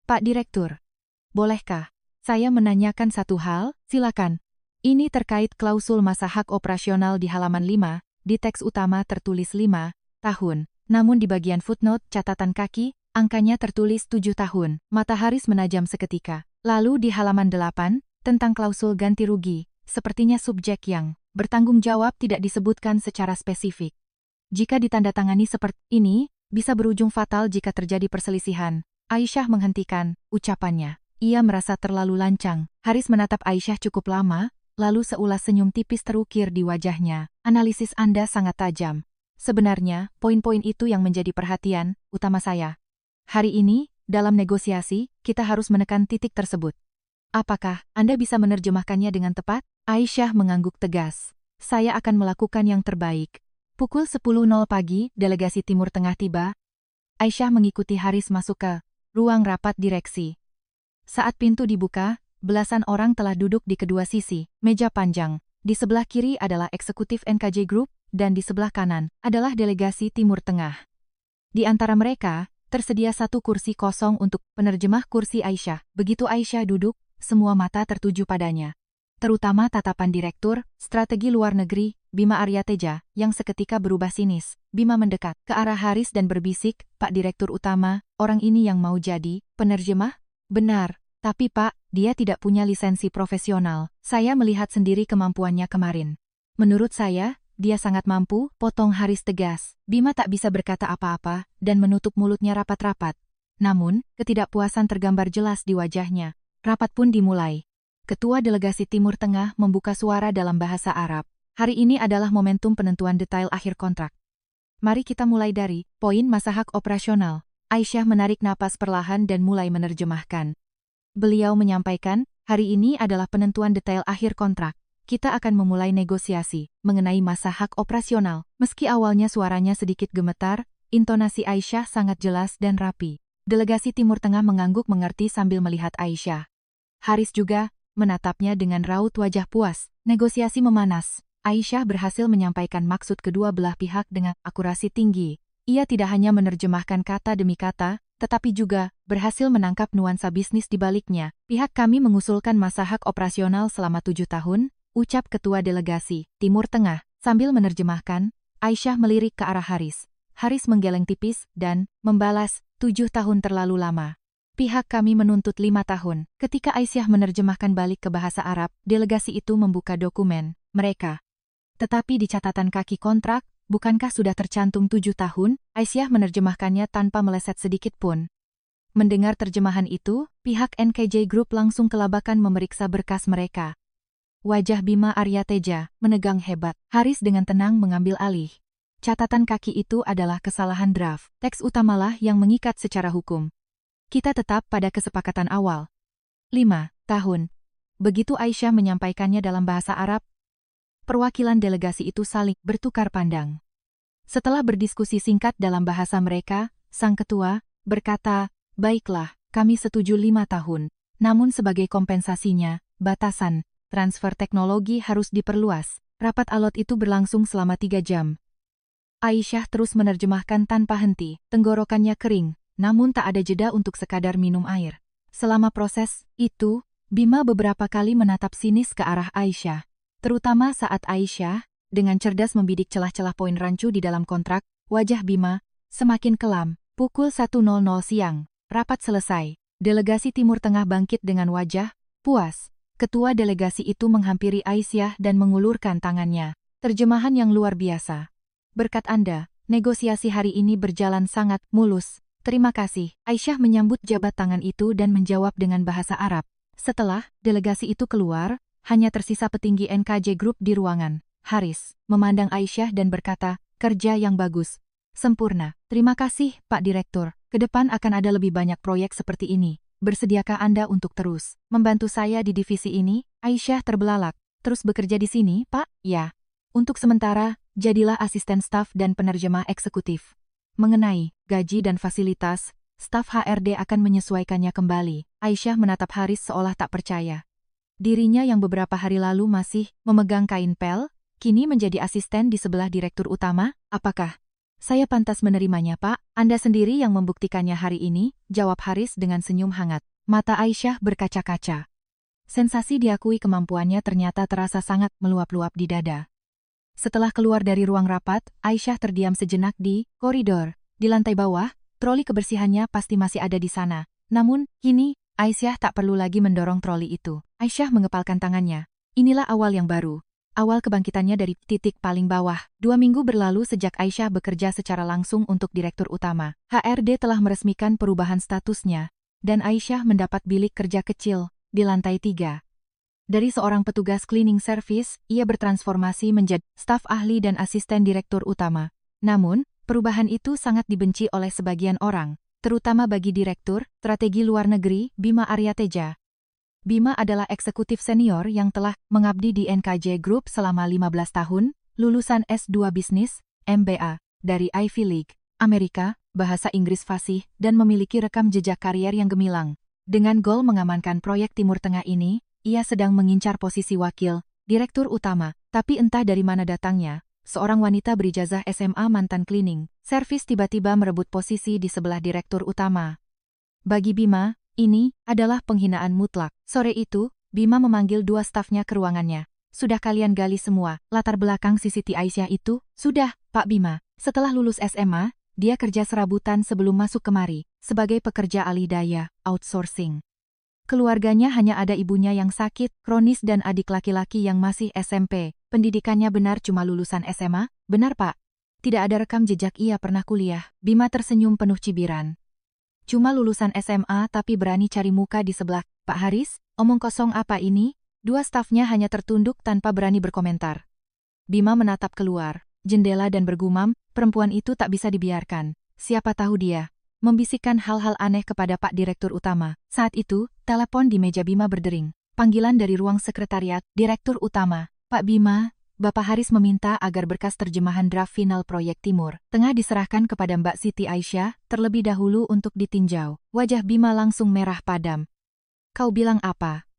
Speaker 1: Pak Direktur, bolehkah saya menanyakan satu hal? Silakan. Ini terkait klausul masa hak operasional di halaman 5, di teks utama tertulis 5 tahun. Namun di bagian footnote catatan kaki, angkanya tertulis 7 tahun. Mata Haris menajam seketika. Lalu di halaman 8, tentang klausul ganti rugi, sepertinya subjek yang bertanggung jawab tidak disebutkan secara spesifik. Jika ditandatangani seperti ini, bisa berujung fatal jika terjadi perselisihan. Aisyah menghentikan ucapannya. Ia merasa terlalu lancang. Haris menatap Aisyah cukup lama, lalu seulas senyum tipis terukir di wajahnya. Analisis Anda sangat tajam. Sebenarnya, poin-poin itu yang menjadi perhatian utama saya. Hari ini, dalam negosiasi, kita harus menekan titik tersebut. Apakah Anda bisa menerjemahkannya dengan tepat? Aisyah mengangguk tegas. Saya akan melakukan yang terbaik. Pukul 10.00 pagi, delegasi Timur Tengah tiba. Aisyah mengikuti Haris masuk ke ruang rapat direksi. Saat pintu dibuka, belasan orang telah duduk di kedua sisi meja panjang. Di sebelah kiri adalah eksekutif NKJ Group, dan di sebelah kanan adalah delegasi Timur Tengah. Di antara mereka, tersedia 1 kursi kosong untuk penerjemah kursi Aisyah. Begitu Aisyah duduk, semua mata tertuju padanya. Terutama tatapan Direktur Strategi Luar Negeri, Bima Aryateja, yang seketika berubah sinis. Bima mendekat ke arah Haris dan berbisik, Pak Direktur Utama, orang ini yang mau jadi penerjemah? Benar, tapi Pak, dia tidak punya lisensi profesional. Saya melihat sendiri kemampuannya kemarin. Menurut saya, dia sangat mampu, potong Haris tegas. Bima tak bisa berkata apa-apa, dan menutup mulutnya rapat-rapat. Namun, ketidakpuasan tergambar jelas di wajahnya. Rapat pun dimulai. Ketua Delegasi Timur Tengah membuka suara dalam bahasa Arab. Hari ini adalah momentum penentuan detail akhir kontrak. Mari kita mulai dari poin masa hak operasional. Aisyah menarik napas perlahan dan mulai menerjemahkan. Beliau menyampaikan, hari ini adalah penentuan detail akhir kontrak. Kita akan memulai negosiasi mengenai masa hak operasional. Meski awalnya suaranya sedikit gemetar, intonasi Aisyah sangat jelas dan rapi. Delegasi Timur Tengah mengangguk mengerti sambil melihat Aisyah. Haris juga menatapnya dengan raut wajah puas. Negosiasi memanas. Aisyah berhasil menyampaikan maksud kedua belah pihak dengan akurasi tinggi. Ia tidak hanya menerjemahkan kata demi kata, tetapi juga berhasil menangkap nuansa bisnis di baliknya. Pihak kami mengusulkan masa hak operasional selama 7 tahun, ucap Ketua Delegasi Timur Tengah. Sambil menerjemahkan, Aisyah melirik ke arah Haris. Haris menggeleng tipis dan membalas, 7 tahun terlalu lama. Pihak kami menuntut 5 tahun. Ketika Aisyah menerjemahkan balik ke bahasa Arab, delegasi itu membuka dokumen mereka. Tetapi di catatan kaki kontrak, bukankah sudah tercantum 7 tahun? Aisyah menerjemahkannya tanpa meleset sedikit pun. Mendengar terjemahan itu, pihak NKJ Group langsung kelabakan memeriksa berkas mereka. Wajah Bima Aryateja menegang hebat. Haris dengan tenang mengambil alih. Catatan kaki itu adalah kesalahan draft. Teks utamalah yang mengikat secara hukum. Kita tetap pada kesepakatan awal. 5 tahun. Begitu Aisyah menyampaikannya dalam bahasa Arab, perwakilan delegasi itu saling bertukar pandang. Setelah berdiskusi singkat dalam bahasa mereka, sang ketua berkata, "Baiklah, kami setuju 5 tahun. Namun sebagai kompensasinya, batasan transfer teknologi harus diperluas." Rapat alot itu berlangsung selama 3 jam. Aisyah terus menerjemahkan tanpa henti, tenggorokannya kering, namun tak ada jeda untuk sekadar minum air. Selama proses itu, Bima beberapa kali menatap sinis ke arah Aisyah. Terutama saat Aisyah, dengan cerdas membidik celah-celah poin rancu di dalam kontrak, wajah Bima semakin kelam. Pukul 1.00 siang, rapat selesai. Delegasi Timur Tengah bangkit dengan wajah puas. Ketua delegasi itu menghampiri Aisyah dan mengulurkan tangannya. Terjemahan yang luar biasa. "Berkat Anda, negosiasi hari ini berjalan sangat mulus. Terima kasih." Aisyah menyambut jabat tangan itu dan menjawab dengan bahasa Arab. Setelah delegasi itu keluar, hanya tersisa petinggi NKJ Group di ruangan. Haris memandang Aisyah dan berkata, "Kerja yang bagus. Sempurna. Terima kasih, Pak Direktur. Ke depan akan ada lebih banyak proyek seperti ini. Bersediakah Anda untuk terus membantu saya di divisi ini?" Aisyah terbelalak. "Terus bekerja di sini, Pak?" "Ya. Untuk sementara, jadilah asisten staf dan penerjemah eksekutif. Mengenai gaji dan fasilitas, staf HRD akan menyesuaikannya kembali." Aisyah menatap Haris seolah tak percaya. Dirinya yang beberapa hari lalu masih memegang kain pel, kini menjadi asisten di sebelah direktur utama. "Apakah saya pantas menerimanya, Pak?" "Anda sendiri yang membuktikannya hari ini," jawab Haris dengan senyum hangat. Mata Aisyah berkaca-kaca. Sensasi diakui kemampuannya ternyata terasa sangat meluap-luap di dada. Setelah keluar dari ruang rapat, Aisyah terdiam sejenak di koridor. Di lantai bawah, troli kebersihannya pasti masih ada di sana. Namun, kini, Aisyah tak perlu lagi mendorong troli itu. Aisyah mengepalkan tangannya. Inilah awal yang baru. Awal kebangkitannya dari titik paling bawah. 2 minggu berlalu sejak Aisyah bekerja secara langsung untuk direktur utama. HRD telah meresmikan perubahan statusnya, dan Aisyah mendapat bilik kerja kecil di lantai 3. Dari seorang petugas cleaning service, ia bertransformasi menjadi staf ahli dan asisten direktur utama. Namun, perubahan itu sangat dibenci oleh sebagian orang, terutama bagi Direktur Strategi Luar Negeri, Bima Aryateja. Bima adalah eksekutif senior yang telah mengabdi di NKJ Group selama 15 tahun, lulusan S2 Bisnis, MBA, dari Ivy League, Amerika, bahasa Inggris fasih, dan memiliki rekam jejak karier yang gemilang. Dengan gol mengamankan proyek Timur Tengah ini, ia sedang mengincar posisi wakil direktur utama, tapi entah dari mana datangnya, seorang wanita berijazah SMA mantan cleaning servis tiba-tiba merebut posisi di sebelah direktur utama. Bagi Bima, ini adalah penghinaan mutlak. Sore itu, Bima memanggil 2 stafnya ke ruangannya. "Sudah kalian gali semua latar belakang si Siti Aisyah itu?" "Sudah, Pak Bima. Setelah lulus SMA, dia kerja serabutan sebelum masuk kemari, sebagai pekerja alih daya, outsourcing. Keluarganya hanya ada ibunya yang sakit, kronis dan adik laki-laki yang masih SMP. Pendidikannya benar cuma lulusan SMA?" "Benar, Pak. Tidak ada rekam jejak ia pernah kuliah." Bima tersenyum penuh cibiran. "Cuma lulusan SMA tapi berani cari muka di sebelah." "Pak Haris, omong kosong apa ini?" 2 stafnya hanya tertunduk tanpa berani berkomentar. Bima menatap keluar jendela dan bergumam, perempuan itu tak bisa dibiarkan. Siapa tahu dia membisikkan hal-hal aneh kepada Pak Direktur Utama. Saat itu, telepon di meja Bima berdering. Panggilan dari ruang sekretariat, Direktur Utama. "Pak Bima, Bapak Haris meminta agar berkas terjemahan draft final proyek Timur Tengah diserahkan kepada Mbak Siti Aisyah terlebih dahulu untuk ditinjau." Wajah Bima langsung merah padam. "Kau bilang apa?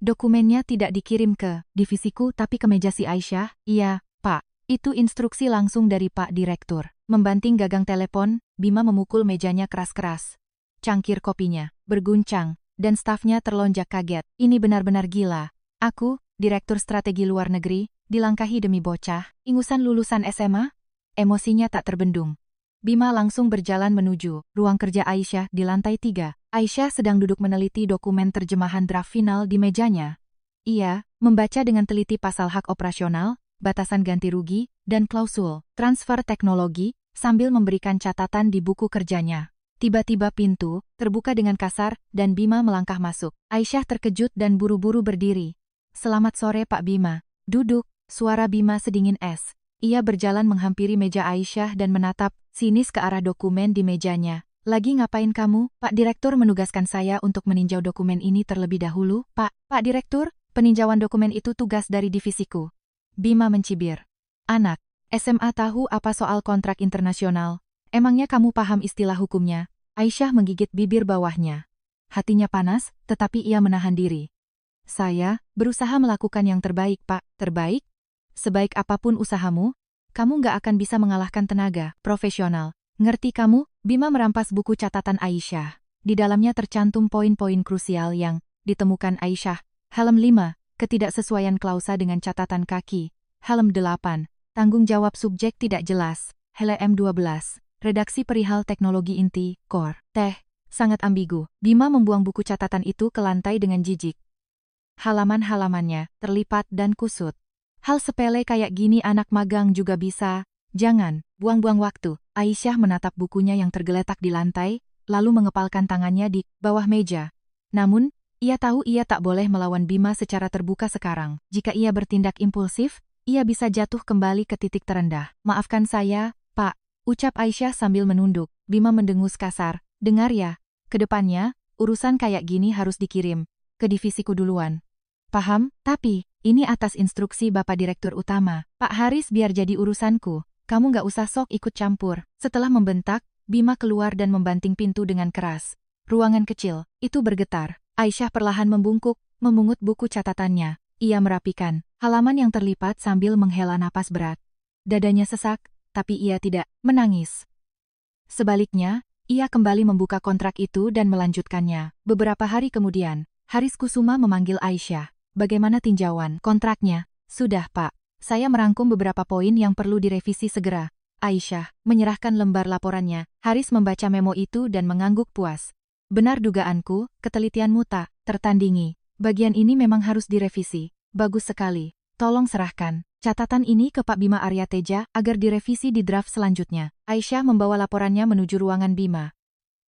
Speaker 1: Dokumennya tidak dikirim ke divisiku tapi ke meja si Aisyah?" "Iya, Pak. Itu instruksi langsung dari Pak Direktur." Membanting gagang telepon, Bima memukul mejanya keras-keras. Cangkir kopinya berguncang, dan stafnya terlonjak kaget. "Ini benar-benar gila. Aku, Direktur Strategi Luar Negeri, dilangkahi demi bocah, ingusan lulusan SMA?" Emosinya tak terbendung. Bima langsung berjalan menuju ruang kerja Aisyah di lantai 3. Aisyah sedang duduk meneliti dokumen terjemahan draft final di mejanya. Ia membaca dengan teliti pasal hak operasional, batasan ganti rugi, dan klausul transfer teknologi, sambil memberikan catatan di buku kerjanya. Tiba-tiba pintu terbuka dengan kasar dan Bima melangkah masuk. Aisyah terkejut dan buru-buru berdiri. "Selamat sore, Pak Bima." "Duduk." Suara Bima sedingin es. Ia berjalan menghampiri meja Aisyah dan menatap sinis ke arah dokumen di mejanya. Lagi ngapain kamu? Pak Direktur menugaskan saya untuk meninjau dokumen ini terlebih dahulu. Pak Direktur, peninjauan dokumen itu tugas dari divisiku. Bima mencibir. Anak, SMA tahu apa soal kontrak internasional? Emangnya kamu paham istilah hukumnya? Aisyah menggigit bibir bawahnya. Hatinya panas, tetapi ia menahan diri. Saya berusaha melakukan yang terbaik, Pak. Terbaik? Sebaik apapun usahamu, kamu nggak akan bisa mengalahkan tenaga profesional. Ngerti kamu? Bima merampas buku catatan Aisyah. Di dalamnya tercantum poin-poin krusial yang ditemukan Aisyah. Helm 5, ketidaksesuaian klausa dengan catatan kaki. Helm 8, tanggung jawab subjek tidak jelas. Helm 12, redaksi perihal teknologi inti, core. Sangat ambigu. Bima membuang buku catatan itu ke lantai dengan jijik. Halaman-halamannya terlipat dan kusut. Hal sepele kayak gini anak magang juga bisa. Jangan buang-buang waktu. Aisyah menatap bukunya yang tergeletak di lantai, lalu mengepalkan tangannya di bawah meja. Namun, ia tahu ia tak boleh melawan Bima secara terbuka sekarang. Jika ia bertindak impulsif, ia bisa jatuh kembali ke titik terendah. Maafkan saya, Pak, ucap Aisyah sambil menunduk. Bima mendengus kasar. Dengar ya, kedepannya, urusan kayak gini harus dikirim ke divisiku duluan. Paham? Tapi, ini atas instruksi Bapak Direktur Utama. Pak Haris biar jadi urusanku. Kamu nggak usah sok ikut campur. Setelah membentak, Bima keluar dan membanting pintu dengan keras. Ruangan kecil itu bergetar. Aisyah perlahan membungkuk, memungut buku catatannya. Ia merapikan halaman yang terlipat sambil menghela napas berat. Dadanya sesak, tapi ia tidak menangis. Sebaliknya, ia kembali membuka kontrak itu dan melanjutkannya. Beberapa hari kemudian, Haris Kusuma memanggil Aisyah. Bagaimana tinjauan kontraknya? Sudah, Pak. Saya merangkum beberapa poin yang perlu direvisi segera. Aisyah menyerahkan lembar laporannya. Haris membaca memo itu dan mengangguk puas. Benar dugaanku, ketelitianmu tak tertandingi. Bagian ini memang harus direvisi. Bagus sekali. Tolong serahkan catatan ini ke Pak Bima Aryateja agar direvisi di draft selanjutnya. Aisyah membawa laporannya menuju ruangan Bima.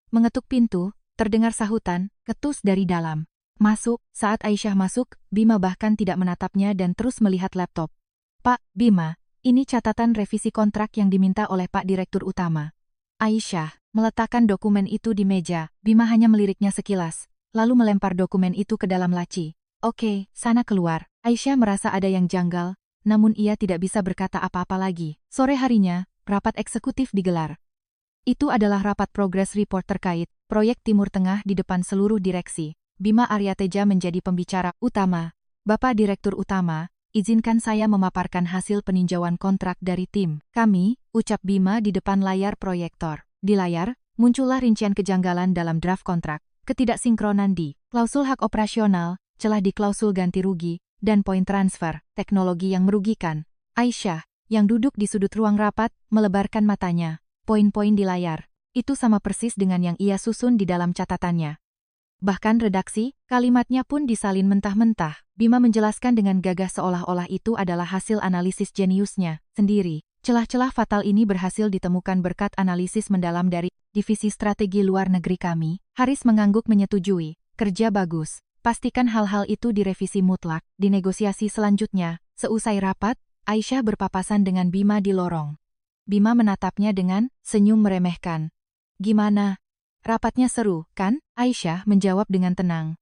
Speaker 1: Mengetuk pintu, terdengar sahutan, ketus dari dalam. Masuk. Saat Aisyah masuk, Bima bahkan tidak menatapnya dan terus melihat laptop. Pak Bima, ini catatan revisi kontrak yang diminta oleh Pak Direktur Utama. Aisyah meletakkan dokumen itu di meja. Bima hanya meliriknya sekilas, lalu melempar dokumen itu ke dalam laci. Oke, sana keluar. Aisyah merasa ada yang janggal, namun ia tidak bisa berkata apa-apa lagi. Sore harinya, rapat eksekutif digelar. Itu adalah rapat progress report terkait proyek Timur Tengah di depan seluruh direksi. Bima Aryateja menjadi pembicara utama. Bapak Direktur Utama, izinkan saya memaparkan hasil peninjauan kontrak dari tim kami, ucap Bima di depan layar proyektor. Di layar, muncullah rincian kejanggalan dalam draft kontrak, ketidaksinkronan di klausul hak operasional, celah di klausul ganti rugi, dan poin transfer, teknologi yang merugikan. Aisyah, yang duduk di sudut ruang rapat, melebarkan matanya. Poin-poin di layar, itu sama persis dengan yang ia susun di dalam catatannya. Bahkan redaksi, kalimatnya pun disalin mentah-mentah. Bima menjelaskan dengan gagah seolah-olah itu adalah hasil analisis jeniusnya sendiri. Celah-celah fatal ini berhasil ditemukan berkat analisis mendalam dari Divisi Strategi Luar Negeri kami. Haris mengangguk menyetujui. Kerja bagus. Pastikan hal-hal itu direvisi mutlak. Di negosiasi selanjutnya, seusai rapat, Aisyah berpapasan dengan Bima di lorong. Bima menatapnya dengan senyum meremehkan. Gimana? Rapatnya seru, kan? Aisyah menjawab dengan tenang.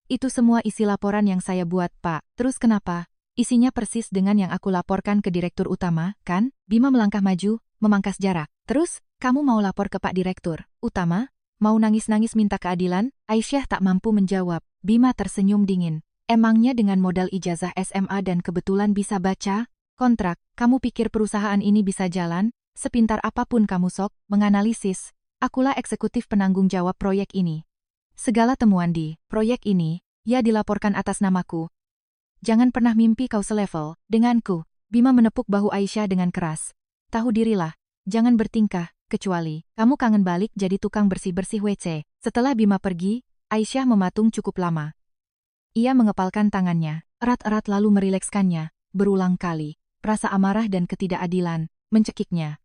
Speaker 1: Itu semua isi laporan yang saya buat, Pak. Terus kenapa? Isinya persis dengan yang aku laporkan ke Direktur Utama, kan? Bima melangkah maju, memangkas jarak. Terus, kamu mau lapor ke Pak Direktur Utama? Mau nangis-nangis minta keadilan? Aisyah tak mampu menjawab. Bima tersenyum dingin. Emangnya dengan modal ijazah SMA dan kebetulan bisa baca kontrak, kamu pikir perusahaan ini bisa jalan? Sepintar apapun kamu sok menganalisis. Akulah eksekutif penanggung jawab proyek ini. Segala temuan di proyek ini, ya dilaporkan atas namaku. Jangan pernah mimpi kau selevel denganku. Bima menepuk bahu Aisyah dengan keras. Tahu dirilah, jangan bertingkah, kecuali kamu kangen balik jadi tukang bersih-bersih WC. Setelah Bima pergi, Aisyah mematung cukup lama. Ia mengepalkan tangannya, erat-erat lalu merilekskannya, berulang kali. Rasa amarah dan ketidakadilan mencekiknya.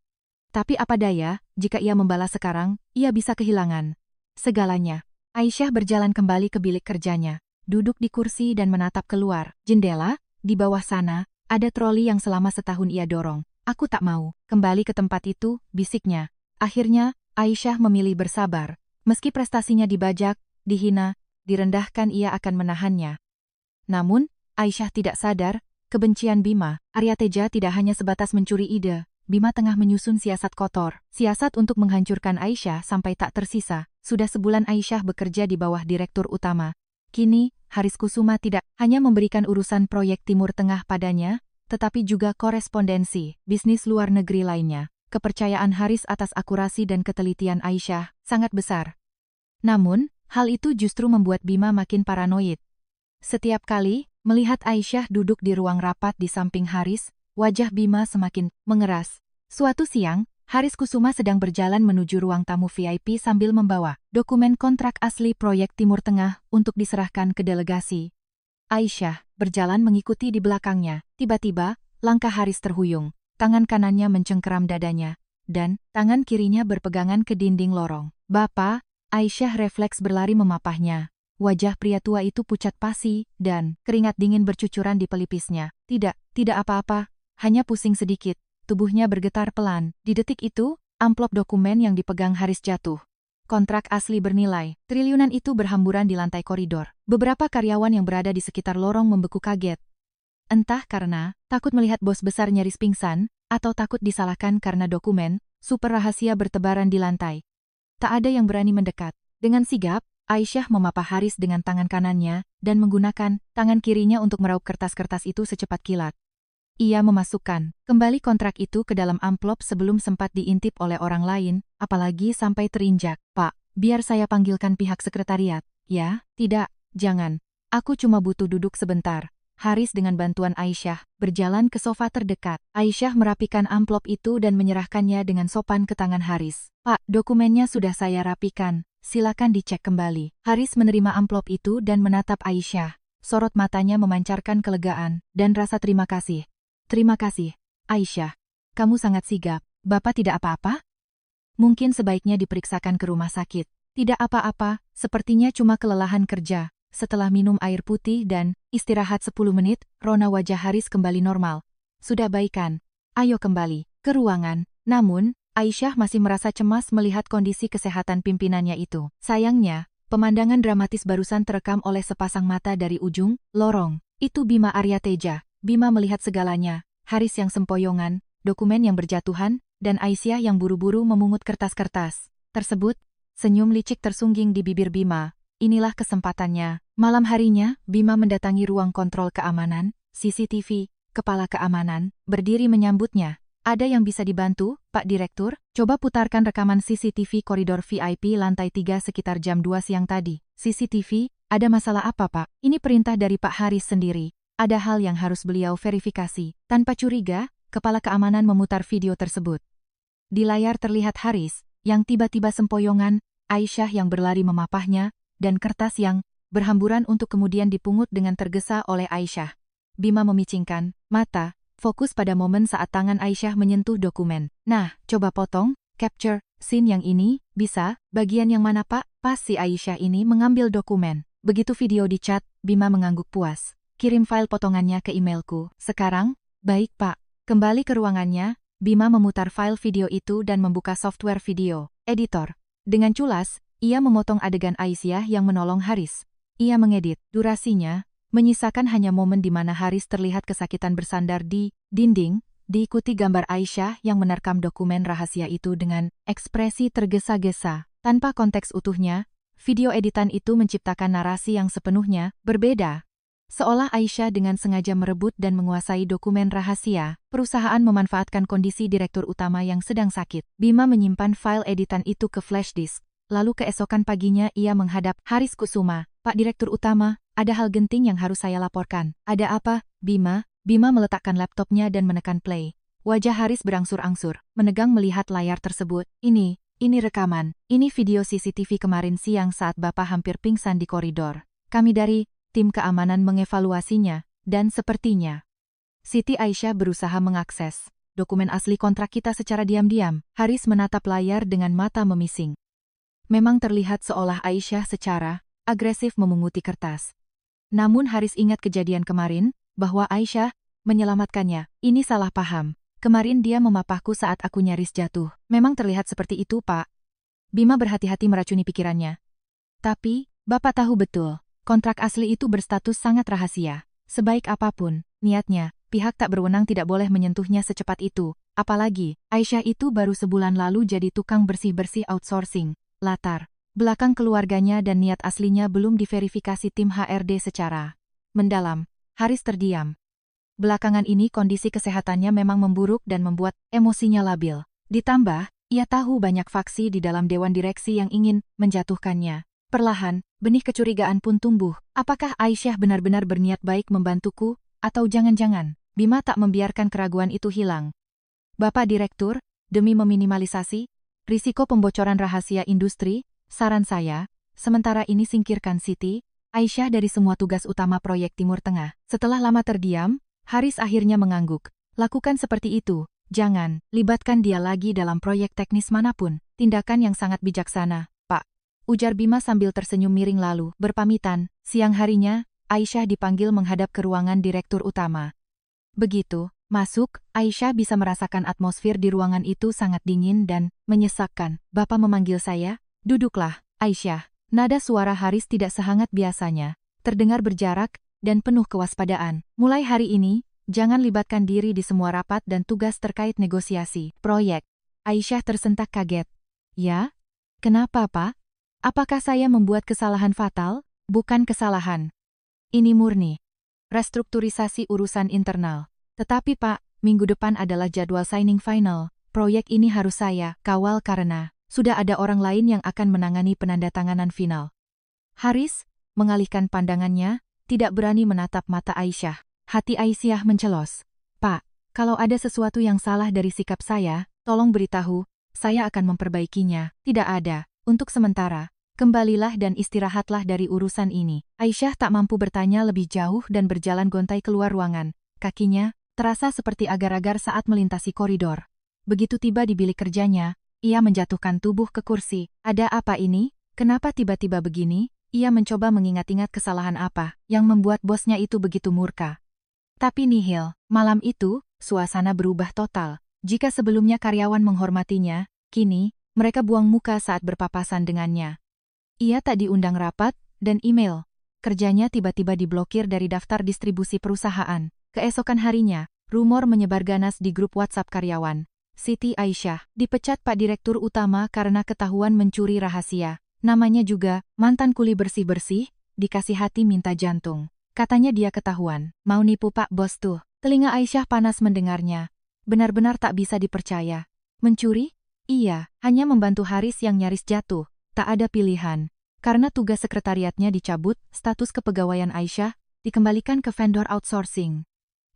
Speaker 1: Tapi apa daya, jika ia membalas sekarang, ia bisa kehilangan segalanya. Aisyah berjalan kembali ke bilik kerjanya, duduk di kursi dan menatap keluar jendela. Di bawah sana, ada troli yang selama setahun ia dorong. Aku tak mau kembali ke tempat itu, bisiknya. Akhirnya, Aisyah memilih bersabar. Meski prestasinya dibajak, dihina, direndahkan, ia akan menahannya. Namun, Aisyah tidak sadar, kebencian Bima Aryateja tidak hanya sebatas mencuri ide. Bima tengah menyusun siasat kotor. Siasat untuk menghancurkan Aisyah sampai tak tersisa. Sudah sebulan Aisyah bekerja di bawah direktur utama. Kini, Haris Kusuma tidak hanya memberikan urusan proyek Timur Tengah padanya, tetapi juga korespondensi bisnis luar negeri lainnya. Kepercayaan Haris atas akurasi dan ketelitian Aisyah sangat besar. Namun, hal itu justru membuat Bima makin paranoid. Setiap kali melihat Aisyah duduk di ruang rapat di samping Haris, wajah Bima semakin mengeras. Suatu siang, Haris Kusuma sedang berjalan menuju ruang tamu VIP sambil membawa dokumen kontrak asli proyek Timur Tengah untuk diserahkan ke delegasi. Aisyah berjalan mengikuti di belakangnya. Tiba-tiba, langkah Haris terhuyung. Tangan kanannya mencengkeram dadanya, dan tangan kirinya berpegangan ke dinding lorong. "Bapak!" Aisyah refleks berlari memapahnya. Wajah pria tua itu pucat pasi, dan keringat dingin bercucuran di pelipisnya. Tidak apa-apa, hanya pusing sedikit. Tubuhnya bergetar pelan. Di detik itu, amplop dokumen yang dipegang Haris jatuh. Kontrak asli bernilai triliunan itu berhamburan di lantai koridor. Beberapa karyawan yang berada di sekitar lorong membeku kaget. Entah karena takut melihat bos besar nyaris pingsan, atau takut disalahkan karena dokumen super rahasia bertebaran di lantai. Tak ada yang berani mendekat. Dengan sigap, Aisyah memapah Haris dengan tangan kanannya, dan menggunakan tangan kirinya untuk meraup kertas-kertas itu secepat kilat. Ia memasukkan kembali kontrak itu ke dalam amplop sebelum sempat diintip oleh orang lain, apalagi sampai terinjak. "Pak, biar saya panggilkan pihak sekretariat." "Ya, tidak, jangan. Aku cuma butuh duduk sebentar." Haris dengan bantuan Aisyah berjalan ke sofa terdekat. Aisyah merapikan amplop itu dan menyerahkannya dengan sopan ke tangan Haris. "Pak, dokumennya sudah saya rapikan. Silakan dicek kembali." Haris menerima amplop itu dan menatap Aisyah. Sorot matanya memancarkan kelegaan dan rasa terima kasih. "Terima kasih, Aisyah. Kamu sangat sigap. Bapak tidak apa-apa?" "Mungkin sebaiknya diperiksakan ke rumah sakit." "Tidak apa-apa, sepertinya cuma kelelahan kerja." Setelah minum air putih dan istirahat 10 menit, rona wajah Haris kembali normal. "Sudah baik kan? Ayo kembali ke ruangan." Namun, Aisyah masih merasa cemas melihat kondisi kesehatan pimpinannya itu. Sayangnya, pemandangan dramatis barusan terekam oleh sepasang mata dari ujung lorong. Itu Bima Aryateja. Bima melihat segalanya, Haris yang sempoyongan, dokumen yang berjatuhan, dan Aisyah yang buru-buru memungut kertas-kertas tersebut. Senyum licik tersungging di bibir Bima. Inilah kesempatannya. Malam harinya, Bima mendatangi ruang kontrol keamanan, CCTV, kepala keamanan, berdiri menyambutnya. "Ada yang bisa dibantu, Pak Direktur?" "Coba putarkan rekaman CCTV koridor VIP lantai 3 sekitar jam 2 siang tadi." "CCTV, ada masalah apa, Pak?" "Ini perintah dari Pak Haris sendiri. Ada hal yang harus beliau verifikasi." Tanpa curiga, kepala keamanan memutar video tersebut. Di layar terlihat Haris, yang tiba-tiba sempoyongan, Aisyah yang berlari memapahnya, dan kertas yang berhamburan untuk kemudian dipungut dengan tergesa oleh Aisyah. Bima memicingkan mata, fokus pada momen saat tangan Aisyah menyentuh dokumen. "Nah, coba potong, capture, scene yang ini, bisa, bagian yang mana Pak?" Pas si Aisyah ini mengambil dokumen. Begitu video dicat, Bima mengangguk puas. "Kirim file potongannya ke emailku." "Sekarang?" "Baik Pak." Kembali ke ruangannya, Bima memutar file video itu dan membuka software video editor. Dengan culas, ia memotong adegan Aisyah yang menolong Haris. Ia mengedit durasinya, menyisakan hanya momen di mana Haris terlihat kesakitan bersandar di dinding, diikuti gambar Aisyah yang menerkam dokumen rahasia itu dengan ekspresi tergesa-gesa. Tanpa konteks utuhnya, video editan itu menciptakan narasi yang sepenuhnya berbeda. Seolah Aisyah dengan sengaja merebut dan menguasai dokumen rahasia. Perusahaan memanfaatkan kondisi direktur utama yang sedang sakit. Bima menyimpan file editan itu ke flash disk. Lalu keesokan paginya ia menghadap Haris Kusuma. "Pak Direktur Utama, ada hal genting yang harus saya laporkan." "Ada apa, Bima?" Bima meletakkan laptopnya dan menekan play. Wajah Haris berangsur-angsur, menegang melihat layar tersebut. Ini rekaman. Ini video CCTV kemarin siang saat Bapak hampir pingsan di koridor. Kami dari tim keamanan mengevaluasinya, dan sepertinya Siti Aisyah berusaha mengakses dokumen asli kontrak kita secara diam-diam. Haris menatap layar dengan mata memising. Memang terlihat seolah Aisyah secara agresif memunguti kertas. Namun Haris ingat kejadian kemarin, bahwa Aisyah menyelamatkannya. "Ini salah paham. Kemarin dia memapahku saat aku nyaris jatuh." "Memang terlihat seperti itu, Pak." Bima berhati-hati meracuni pikirannya. Tapi, Bapak tahu betul, kontrak asli itu berstatus sangat rahasia. Sebaik apapun niatnya, pihak tak berwenang tidak boleh menyentuhnya secepat itu. Apalagi, Aisyah itu baru sebulan lalu jadi tukang bersih-bersih outsourcing. Latar belakang keluarganya dan niat aslinya belum diverifikasi tim HRD secara mendalam. Haris terdiam. Belakangan ini kondisi kesehatannya memang memburuk dan membuat emosinya labil. Ditambah, ia tahu banyak faksi di dalam dewan direksi yang ingin menjatuhkannya. Perlahan, benih kecurigaan pun tumbuh. Apakah Aisyah benar-benar berniat baik membantuku? Atau jangan-jangan, Bima tak membiarkan keraguan itu hilang? Bapak Direktur, demi meminimalisasi risiko pembocoran rahasia industri, saran saya, sementara ini singkirkan Siti Aisyah dari semua tugas utama proyek Timur Tengah. Setelah lama terdiam, Haris akhirnya mengangguk. Lakukan seperti itu, jangan libatkan dia lagi dalam proyek teknis manapun. Tindakan yang sangat bijaksana, Pak. Ujar Bima sambil tersenyum miring lalu berpamitan. Siang harinya, Aisyah dipanggil menghadap ke ruangan direktur utama. Begitu masuk, Aisyah bisa merasakan atmosfer di ruangan itu sangat dingin dan menyesakkan. Bapak memanggil saya? Duduklah, Aisyah. Nada suara Haris tidak sehangat biasanya, terdengar berjarak dan penuh kewaspadaan. Mulai hari ini, jangan libatkan diri di semua rapat dan tugas terkait negosiasi proyek. Aisyah tersentak kaget. Ya? Kenapa, Pak? Apakah saya membuat kesalahan fatal? Bukan kesalahan. Ini murni restrukturisasi urusan internal. Tetapi Pak, minggu depan adalah jadwal signing final. Proyek ini harus saya kawal karena sudah ada orang lain yang akan menangani penandatanganan final. Haris mengalihkan pandangannya, tidak berani menatap mata Aisyah. Hati Aisyah mencelos. Pak, kalau ada sesuatu yang salah dari sikap saya, tolong beritahu, saya akan memperbaikinya. Tidak ada. Untuk sementara, kembalilah dan istirahatlah dari urusan ini. Aisyah tak mampu bertanya lebih jauh dan berjalan gontai keluar ruangan. Kakinya terasa seperti agar-agar saat melintasi koridor. Begitu tiba di bilik kerjanya, ia menjatuhkan tubuh ke kursi. Ada apa ini? Kenapa tiba-tiba begini? Ia mencoba mengingat-ingat kesalahan apa yang membuat bosnya itu begitu murka. Tapi nihil, malam itu, suasana berubah total. Jika sebelumnya karyawan menghormatinya, kini, mereka buang muka saat berpapasan dengannya. Ia tak diundang rapat, dan email kerjanya tiba-tiba diblokir dari daftar distribusi perusahaan. Keesokan harinya, rumor menyebar ganas di grup WhatsApp karyawan. Siti Aisyah dipecat Pak Direktur Utama karena ketahuan mencuri rahasia. Namanya juga mantan kuli bersih-bersih, dikasih hati minta jantung. Katanya dia ketahuan, mau nipu Pak Bos tuh. Telinga Aisyah panas mendengarnya. Benar-benar tak bisa dipercaya. Mencuri? Iya, hanya membantu Haris yang nyaris jatuh. Tak ada pilihan. Karena tugas sekretariatnya dicabut, status kepegawaian Aisyah dikembalikan ke vendor outsourcing.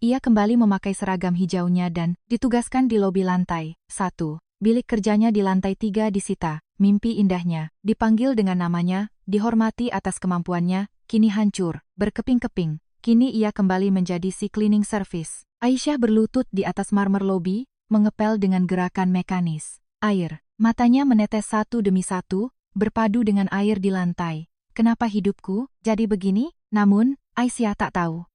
Speaker 1: Ia kembali memakai seragam hijaunya dan ditugaskan di lobi lantai 1. Bilik kerjanya di lantai 3 disita. Mimpi indahnya, dipanggil dengan namanya, dihormati atas kemampuannya, kini hancur, berkeping-keping. Kini ia kembali menjadi si cleaning service. Aisyah berlutut di atas marmer lobi, mengepel dengan gerakan mekanis. Air, matanya menetes satu demi satu, berpadu dengan air di lantai. Kenapa hidupku jadi begini? Namun, Aisyah tak tahu.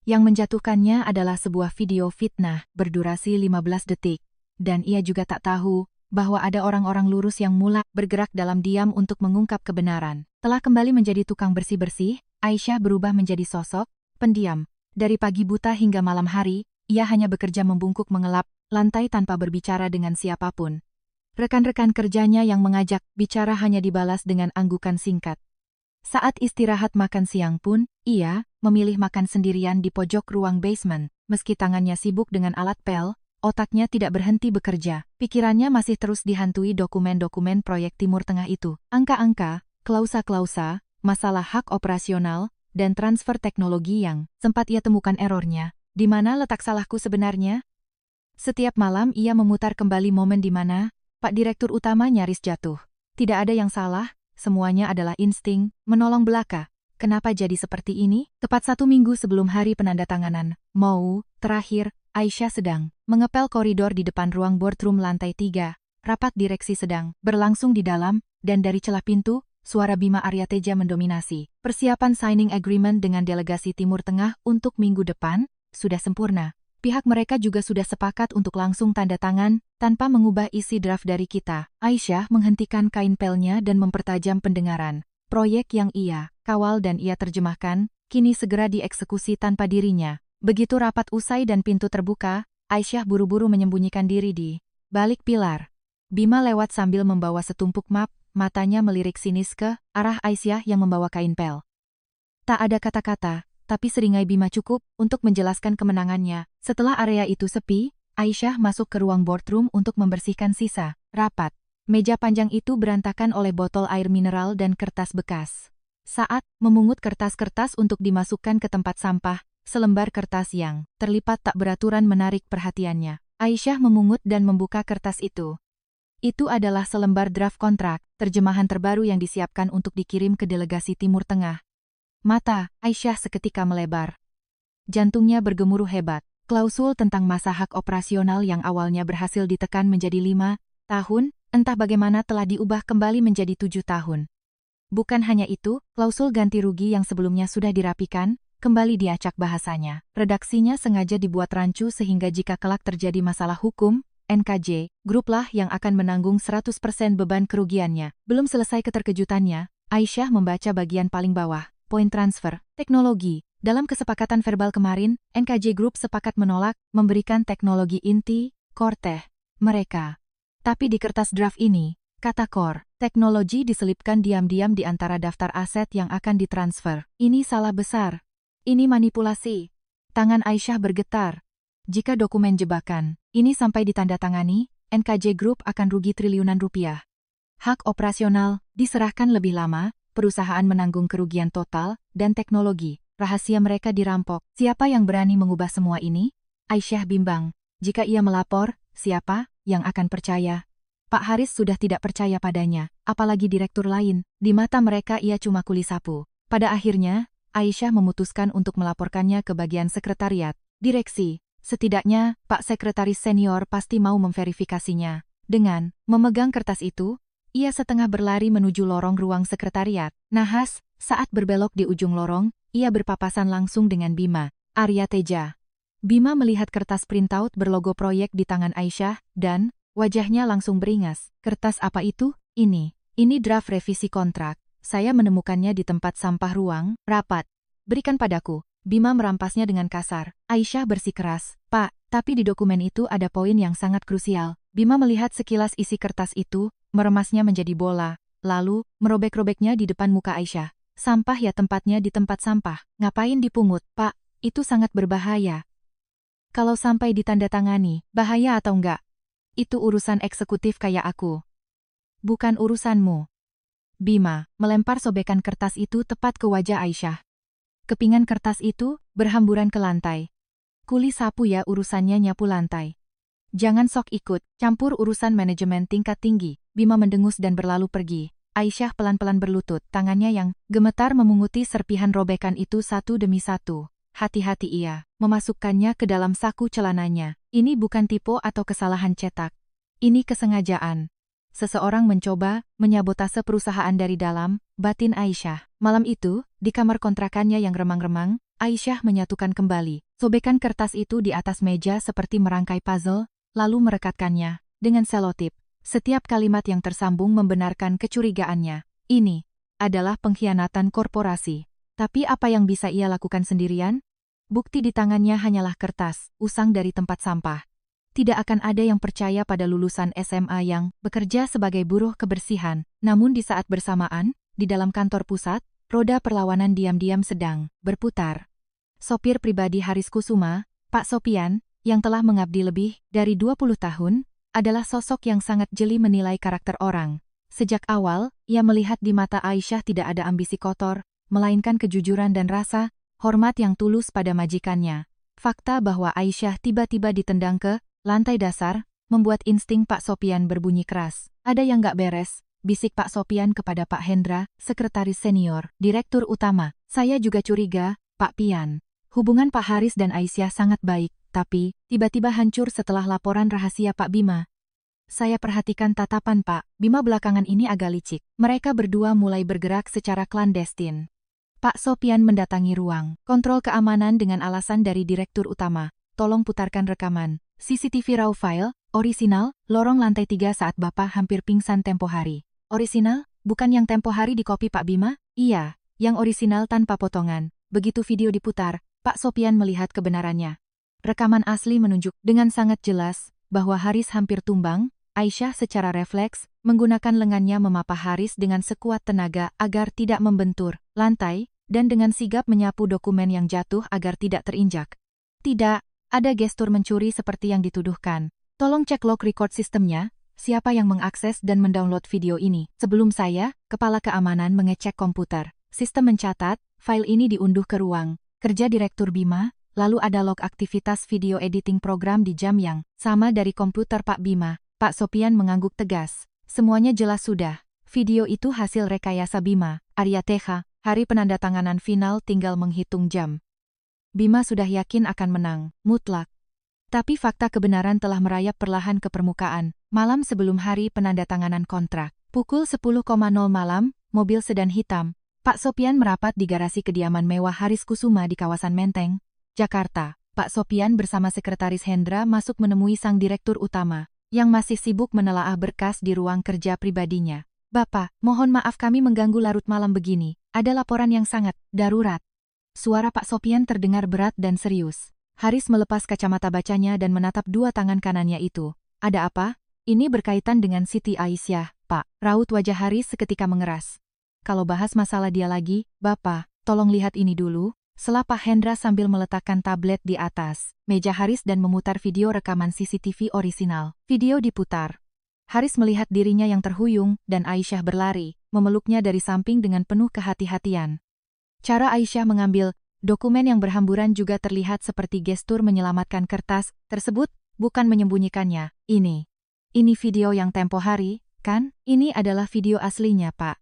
Speaker 1: Yang menjatuhkannya adalah sebuah video fitnah berdurasi 15 detik. Dan ia juga tak tahu bahwa ada orang-orang lurus yang mulai bergerak dalam diam untuk mengungkap kebenaran. Telah kembali menjadi tukang bersih-bersih, Aisyah berubah menjadi sosok pendiam. Dari pagi buta hingga malam hari, ia hanya bekerja membungkuk mengelap lantai tanpa berbicara dengan siapapun. Rekan-rekan kerjanya yang mengajak bicara hanya dibalas dengan anggukan singkat. Saat istirahat makan siang pun, ia memilih makan sendirian di pojok ruang basement. Meski tangannya sibuk dengan alat pel, otaknya tidak berhenti bekerja. Pikirannya masih terus dihantui dokumen-dokumen proyek Timur Tengah itu. Angka-angka, klausa-klausa, masalah hak operasional, dan transfer teknologi yang sempat ia temukan errornya. Di mana letak salahku sebenarnya? Setiap malam ia memutar kembali momen di mana Pak Direktur Utama nyaris jatuh. Tidak ada yang salah. Semuanya adalah insting, menolong belaka. Kenapa jadi seperti ini? Tepat 1 minggu sebelum hari penandatanganan, terakhir, Aisyah sedang mengepel koridor di depan ruang boardroom lantai 3. Rapat direksi sedang berlangsung di dalam, dan dari celah pintu, suara Bima Aryateja mendominasi. Persiapan signing agreement dengan delegasi Timur Tengah untuk minggu depan sudah sempurna. Pihak mereka juga sudah sepakat untuk langsung tanda tangan, tanpa mengubah isi draft dari kita. Aisyah menghentikan kain pelnya dan mempertajam pendengaran. Proyek yang ia kawal dan ia terjemahkan, kini segera dieksekusi tanpa dirinya. Begitu rapat usai dan pintu terbuka, Aisyah buru-buru menyembunyikan diri di balik pilar. Bima lewat sambil membawa setumpuk map, matanya melirik sinis ke arah Aisyah yang membawa kain pel. Tak ada kata-kata, tapi seringai Bima cukup untuk menjelaskan kemenangannya. Setelah area itu sepi, Aisyah masuk ke ruang boardroom untuk membersihkan sisa rapat. Meja panjang itu berantakan oleh botol air mineral dan kertas bekas. Saat memungut kertas-kertas untuk dimasukkan ke tempat sampah, selembar kertas yang terlipat tak beraturan menarik perhatiannya. Aisyah memungut dan membuka kertas itu. Itu adalah selembar draft kontrak, terjemahan terbaru yang disiapkan untuk dikirim ke delegasi Timur Tengah. Mata Aisyah seketika melebar. Jantungnya bergemuruh hebat. Klausul tentang masa hak operasional yang awalnya berhasil ditekan menjadi 5 tahun, entah bagaimana telah diubah kembali menjadi 7 tahun. Bukan hanya itu, klausul ganti rugi yang sebelumnya sudah dirapikan, kembali diacak bahasanya. Redaksinya sengaja dibuat rancu sehingga jika kelak terjadi masalah hukum, NKJ Group lah yang akan menanggung 100% beban kerugiannya. Belum selesai keterkejutannya, Aisyah membaca bagian paling bawah. Poin transfer, teknologi. Dalam kesepakatan verbal kemarin, NKJ Group sepakat menolak memberikan teknologi inti, core tech, mereka. Tapi di kertas draft ini, kata core, teknologi diselipkan diam-diam di antara daftar aset yang akan ditransfer. Ini salah besar. Ini manipulasi. Tangan Aisyah bergetar. Jika dokumen jebakan ini sampai ditandatangani, NKJ Group akan rugi triliunan rupiah. Hak operasional diserahkan lebih lama, perusahaan menanggung kerugian total, dan teknologi, rahasia mereka dirampok. Siapa yang berani mengubah semua ini? Aisyah bimbang. Jika ia melapor, siapa yang akan percaya? Pak Haris sudah tidak percaya padanya, apalagi direktur lain. Di mata mereka ia cuma kuli sapu. Pada akhirnya, Aisyah memutuskan untuk melaporkannya ke bagian sekretariat, direksi. Setidaknya, Pak Sekretaris Senior pasti mau memverifikasinya. Dengan memegang kertas itu, ia setengah berlari menuju lorong ruang sekretariat. Nahas, saat berbelok di ujung lorong, ia berpapasan langsung dengan Bima Aryateja. Bima melihat kertas printout berlogo proyek di tangan Aisyah, dan wajahnya langsung beringas. Kertas apa itu? Ini draft revisi kontrak. Saya menemukannya di tempat sampah ruang rapat. Berikan padaku. Bima merampasnya dengan kasar. Aisyah bersikeras. Pak, tapi di dokumen itu ada poin yang sangat krusial. Bima melihat sekilas isi kertas itu, meremasnya menjadi bola, lalu merobek-robeknya di depan muka Aisyah. Sampah ya tempatnya di tempat sampah. Ngapain dipungut, Pak? Itu sangat berbahaya. Kalau sampai ditandatangani, bahaya atau enggak? Itu urusan eksekutif kayak aku. Bukan urusanmu. Bima melempar sobekan kertas itu tepat ke wajah Aisyah. Kepingan kertas itu berhamburan ke lantai. Kuli sapu ya urusannya nyapu lantai. Jangan sok ikut, campur urusan manajemen tingkat tinggi. Bima mendengus dan berlalu pergi. Aisyah pelan-pelan berlutut, tangannya yang gemetar memunguti serpihan robekan itu satu demi satu. Hati-hati ia memasukkannya ke dalam saku celananya. Ini bukan tipu atau kesalahan cetak. Ini kesengajaan. Seseorang mencoba menyabotase perusahaan dari dalam batin Aisyah. Malam itu, di kamar kontrakannya yang remang-remang, Aisyah menyatukan kembali sobekan kertas itu di atas meja seperti merangkai puzzle, lalu merekatkannya dengan selotip. Setiap kalimat yang tersambung membenarkan kecurigaannya. Ini adalah pengkhianatan korporasi. Tapi apa yang bisa ia lakukan sendirian? Bukti di tangannya hanyalah kertas, usang dari tempat sampah. Tidak akan ada yang percaya pada lulusan SMA yang bekerja sebagai buruh kebersihan. Namun di saat bersamaan, di dalam kantor pusat, roda perlawanan diam-diam sedang berputar. Sopir pribadi Haris Kusuma, Pak Sopian, yang telah mengabdi lebih dari 20 tahun, adalah sosok yang sangat jeli menilai karakter orang. Sejak awal, ia melihat di mata Aisyah tidak ada ambisi kotor, melainkan kejujuran dan rasa hormat yang tulus pada majikannya. Fakta bahwa Aisyah tiba-tiba ditendang ke lantai dasar, membuat insting Pak Sopian berbunyi keras. Ada yang gak beres, bisik Pak Sopian kepada Pak Hendra, Sekretaris Senior, Direktur Utama. Saya juga curiga, Pak Pian. Hubungan Pak Haris dan Aisyah sangat baik, tapi tiba-tiba hancur setelah laporan rahasia Pak Bima. Saya perhatikan tatapan Pak Bima belakangan ini agak licik. Mereka berdua mulai bergerak secara klandestin. Pak Sopian mendatangi ruang kontrol keamanan dengan alasan dari Direktur Utama. tolong putarkan rekaman. CCTV raw file, orisinal, lorong lantai 3 saat Bapak hampir pingsan tempo hari. Orisinal? Bukan yang tempo hari dikopi Pak Bima? Iya, yang orisinal tanpa potongan. Begitu video diputar, Pak Sopian melihat kebenarannya. Rekaman asli menunjuk dengan sangat jelas bahwa Haris hampir tumbang. Aisyah secara refleks menggunakan lengannya memapah Haris dengan sekuat tenaga agar tidak membentur lantai dan dengan sigap menyapu dokumen yang jatuh agar tidak terinjak. Tidak ada gestur mencuri seperti yang dituduhkan. Tolong cek log record sistemnya, siapa yang mengakses dan mendownload video ini. Sebelum saya, Kepala Keamanan mengecek komputer. Sistem mencatat, file ini diunduh ke ruang kerja Direktur Bima, lalu ada log aktivitas video editing program di jam yang sama dari komputer Pak Bima. Pak Sopian mengangguk tegas. Semuanya jelas sudah. Video itu hasil rekayasa Bima Aryateja. Hari penandatanganan final tinggal menghitung jam. Bima sudah yakin akan menang, mutlak. Tapi fakta kebenaran telah merayap perlahan ke permukaan. Malam sebelum hari penandatanganan kontrak, pukul 10.00 malam, mobil sedan hitam, Pak Sopian merapat di garasi kediaman mewah Haris Kusuma di kawasan Menteng, Jakarta. Pak Sopian bersama Sekretaris Hendra masuk menemui sang direktur utama, yang masih sibuk menelaah berkas di ruang kerja pribadinya. Bapak, mohon maaf kami mengganggu larut malam begini. Ada laporan yang sangat darurat. Suara Pak Sopian terdengar berat dan serius. Haris melepas kacamata bacanya dan menatap dua tangan kanannya itu. Ada apa? Ini berkaitan dengan Siti Aisyah, Pak. Raut wajah Haris seketika mengeras. Kalau bahas masalah dia lagi, Bapak, tolong lihat ini dulu. Sela Pak Hendra sambil meletakkan tablet di atas meja Haris dan memutar video rekaman CCTV orisinal. Video diputar. Haris melihat dirinya yang terhuyung dan Aisyah berlari, memeluknya dari samping dengan penuh kehati-hatian. Cara Aisyah mengambil dokumen yang berhamburan juga terlihat seperti gestur menyelamatkan kertas tersebut, bukan menyembunyikannya. Ini video yang tempo hari, kan? Ini adalah video aslinya, Pak.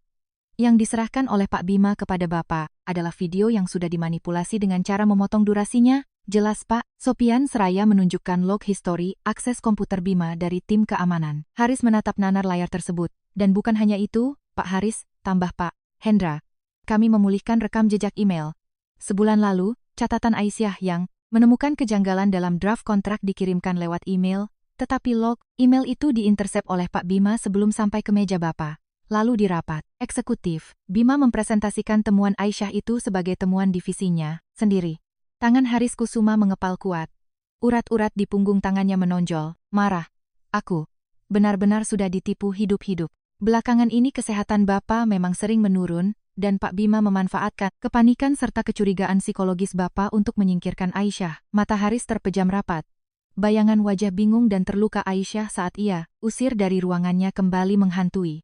Speaker 1: Yang diserahkan oleh Pak Bima kepada Bapak adalah video yang sudah dimanipulasi dengan cara memotong durasinya. Jelas, Pak. Sopian seraya menunjukkan log history akses komputer Bima dari tim keamanan. Haris menatap nanar layar tersebut. Dan bukan hanya itu, Pak Haris, tambah Pak Hendra. Kami memulihkan rekam jejak email. Sebulan lalu, catatan Aisyah yang menemukan kejanggalan dalam draft kontrak dikirimkan lewat email, tetapi log email itu diintersep oleh Pak Bima sebelum sampai ke meja Bapak. Lalu di rapat eksekutif, Bima mempresentasikan temuan Aisyah itu sebagai temuan divisinya sendiri. Tangan Haris Kusuma mengepal kuat. Urat-urat di punggung tangannya menonjol, marah. Aku benar-benar sudah ditipu hidup-hidup. Belakangan ini kesehatan Bapak memang sering menurun, dan Pak Bima memanfaatkan kepanikan serta kecurigaan psikologis Bapak untuk menyingkirkan Aisyah. Mata Haris terpejam rapat. Bayangan wajah bingung dan terluka Aisyah saat ia usir dari ruangannya kembali menghantui.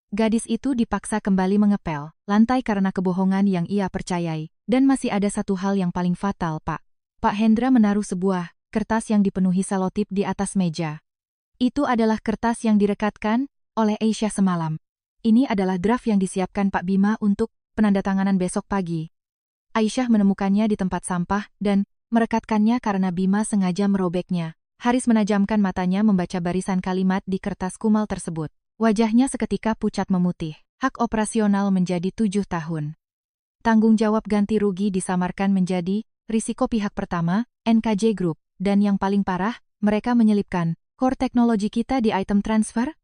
Speaker 1: Gadis itu dipaksa kembali mengepel lantai karena kebohongan yang ia percayai. Dan masih ada satu hal yang paling fatal, Pak. Pak Hendra menaruh sebuah kertas yang dipenuhi selotip di atas meja. Itu adalah kertas yang direkatkan oleh Aisyah semalam. Ini adalah draft yang disiapkan Pak Bima untuk penandatanganan besok pagi. Aisyah menemukannya di tempat sampah dan merekatkannya karena Bima sengaja merobeknya. Haris menajamkan matanya membaca barisan kalimat di kertas kumal tersebut. Wajahnya seketika pucat memutih. Hak operasional menjadi 7 tahun. Tanggung jawab ganti rugi disamarkan menjadi risiko pihak pertama, NKJ Group. Dan yang paling parah, mereka menyelipkan core teknologi kita di item transfer.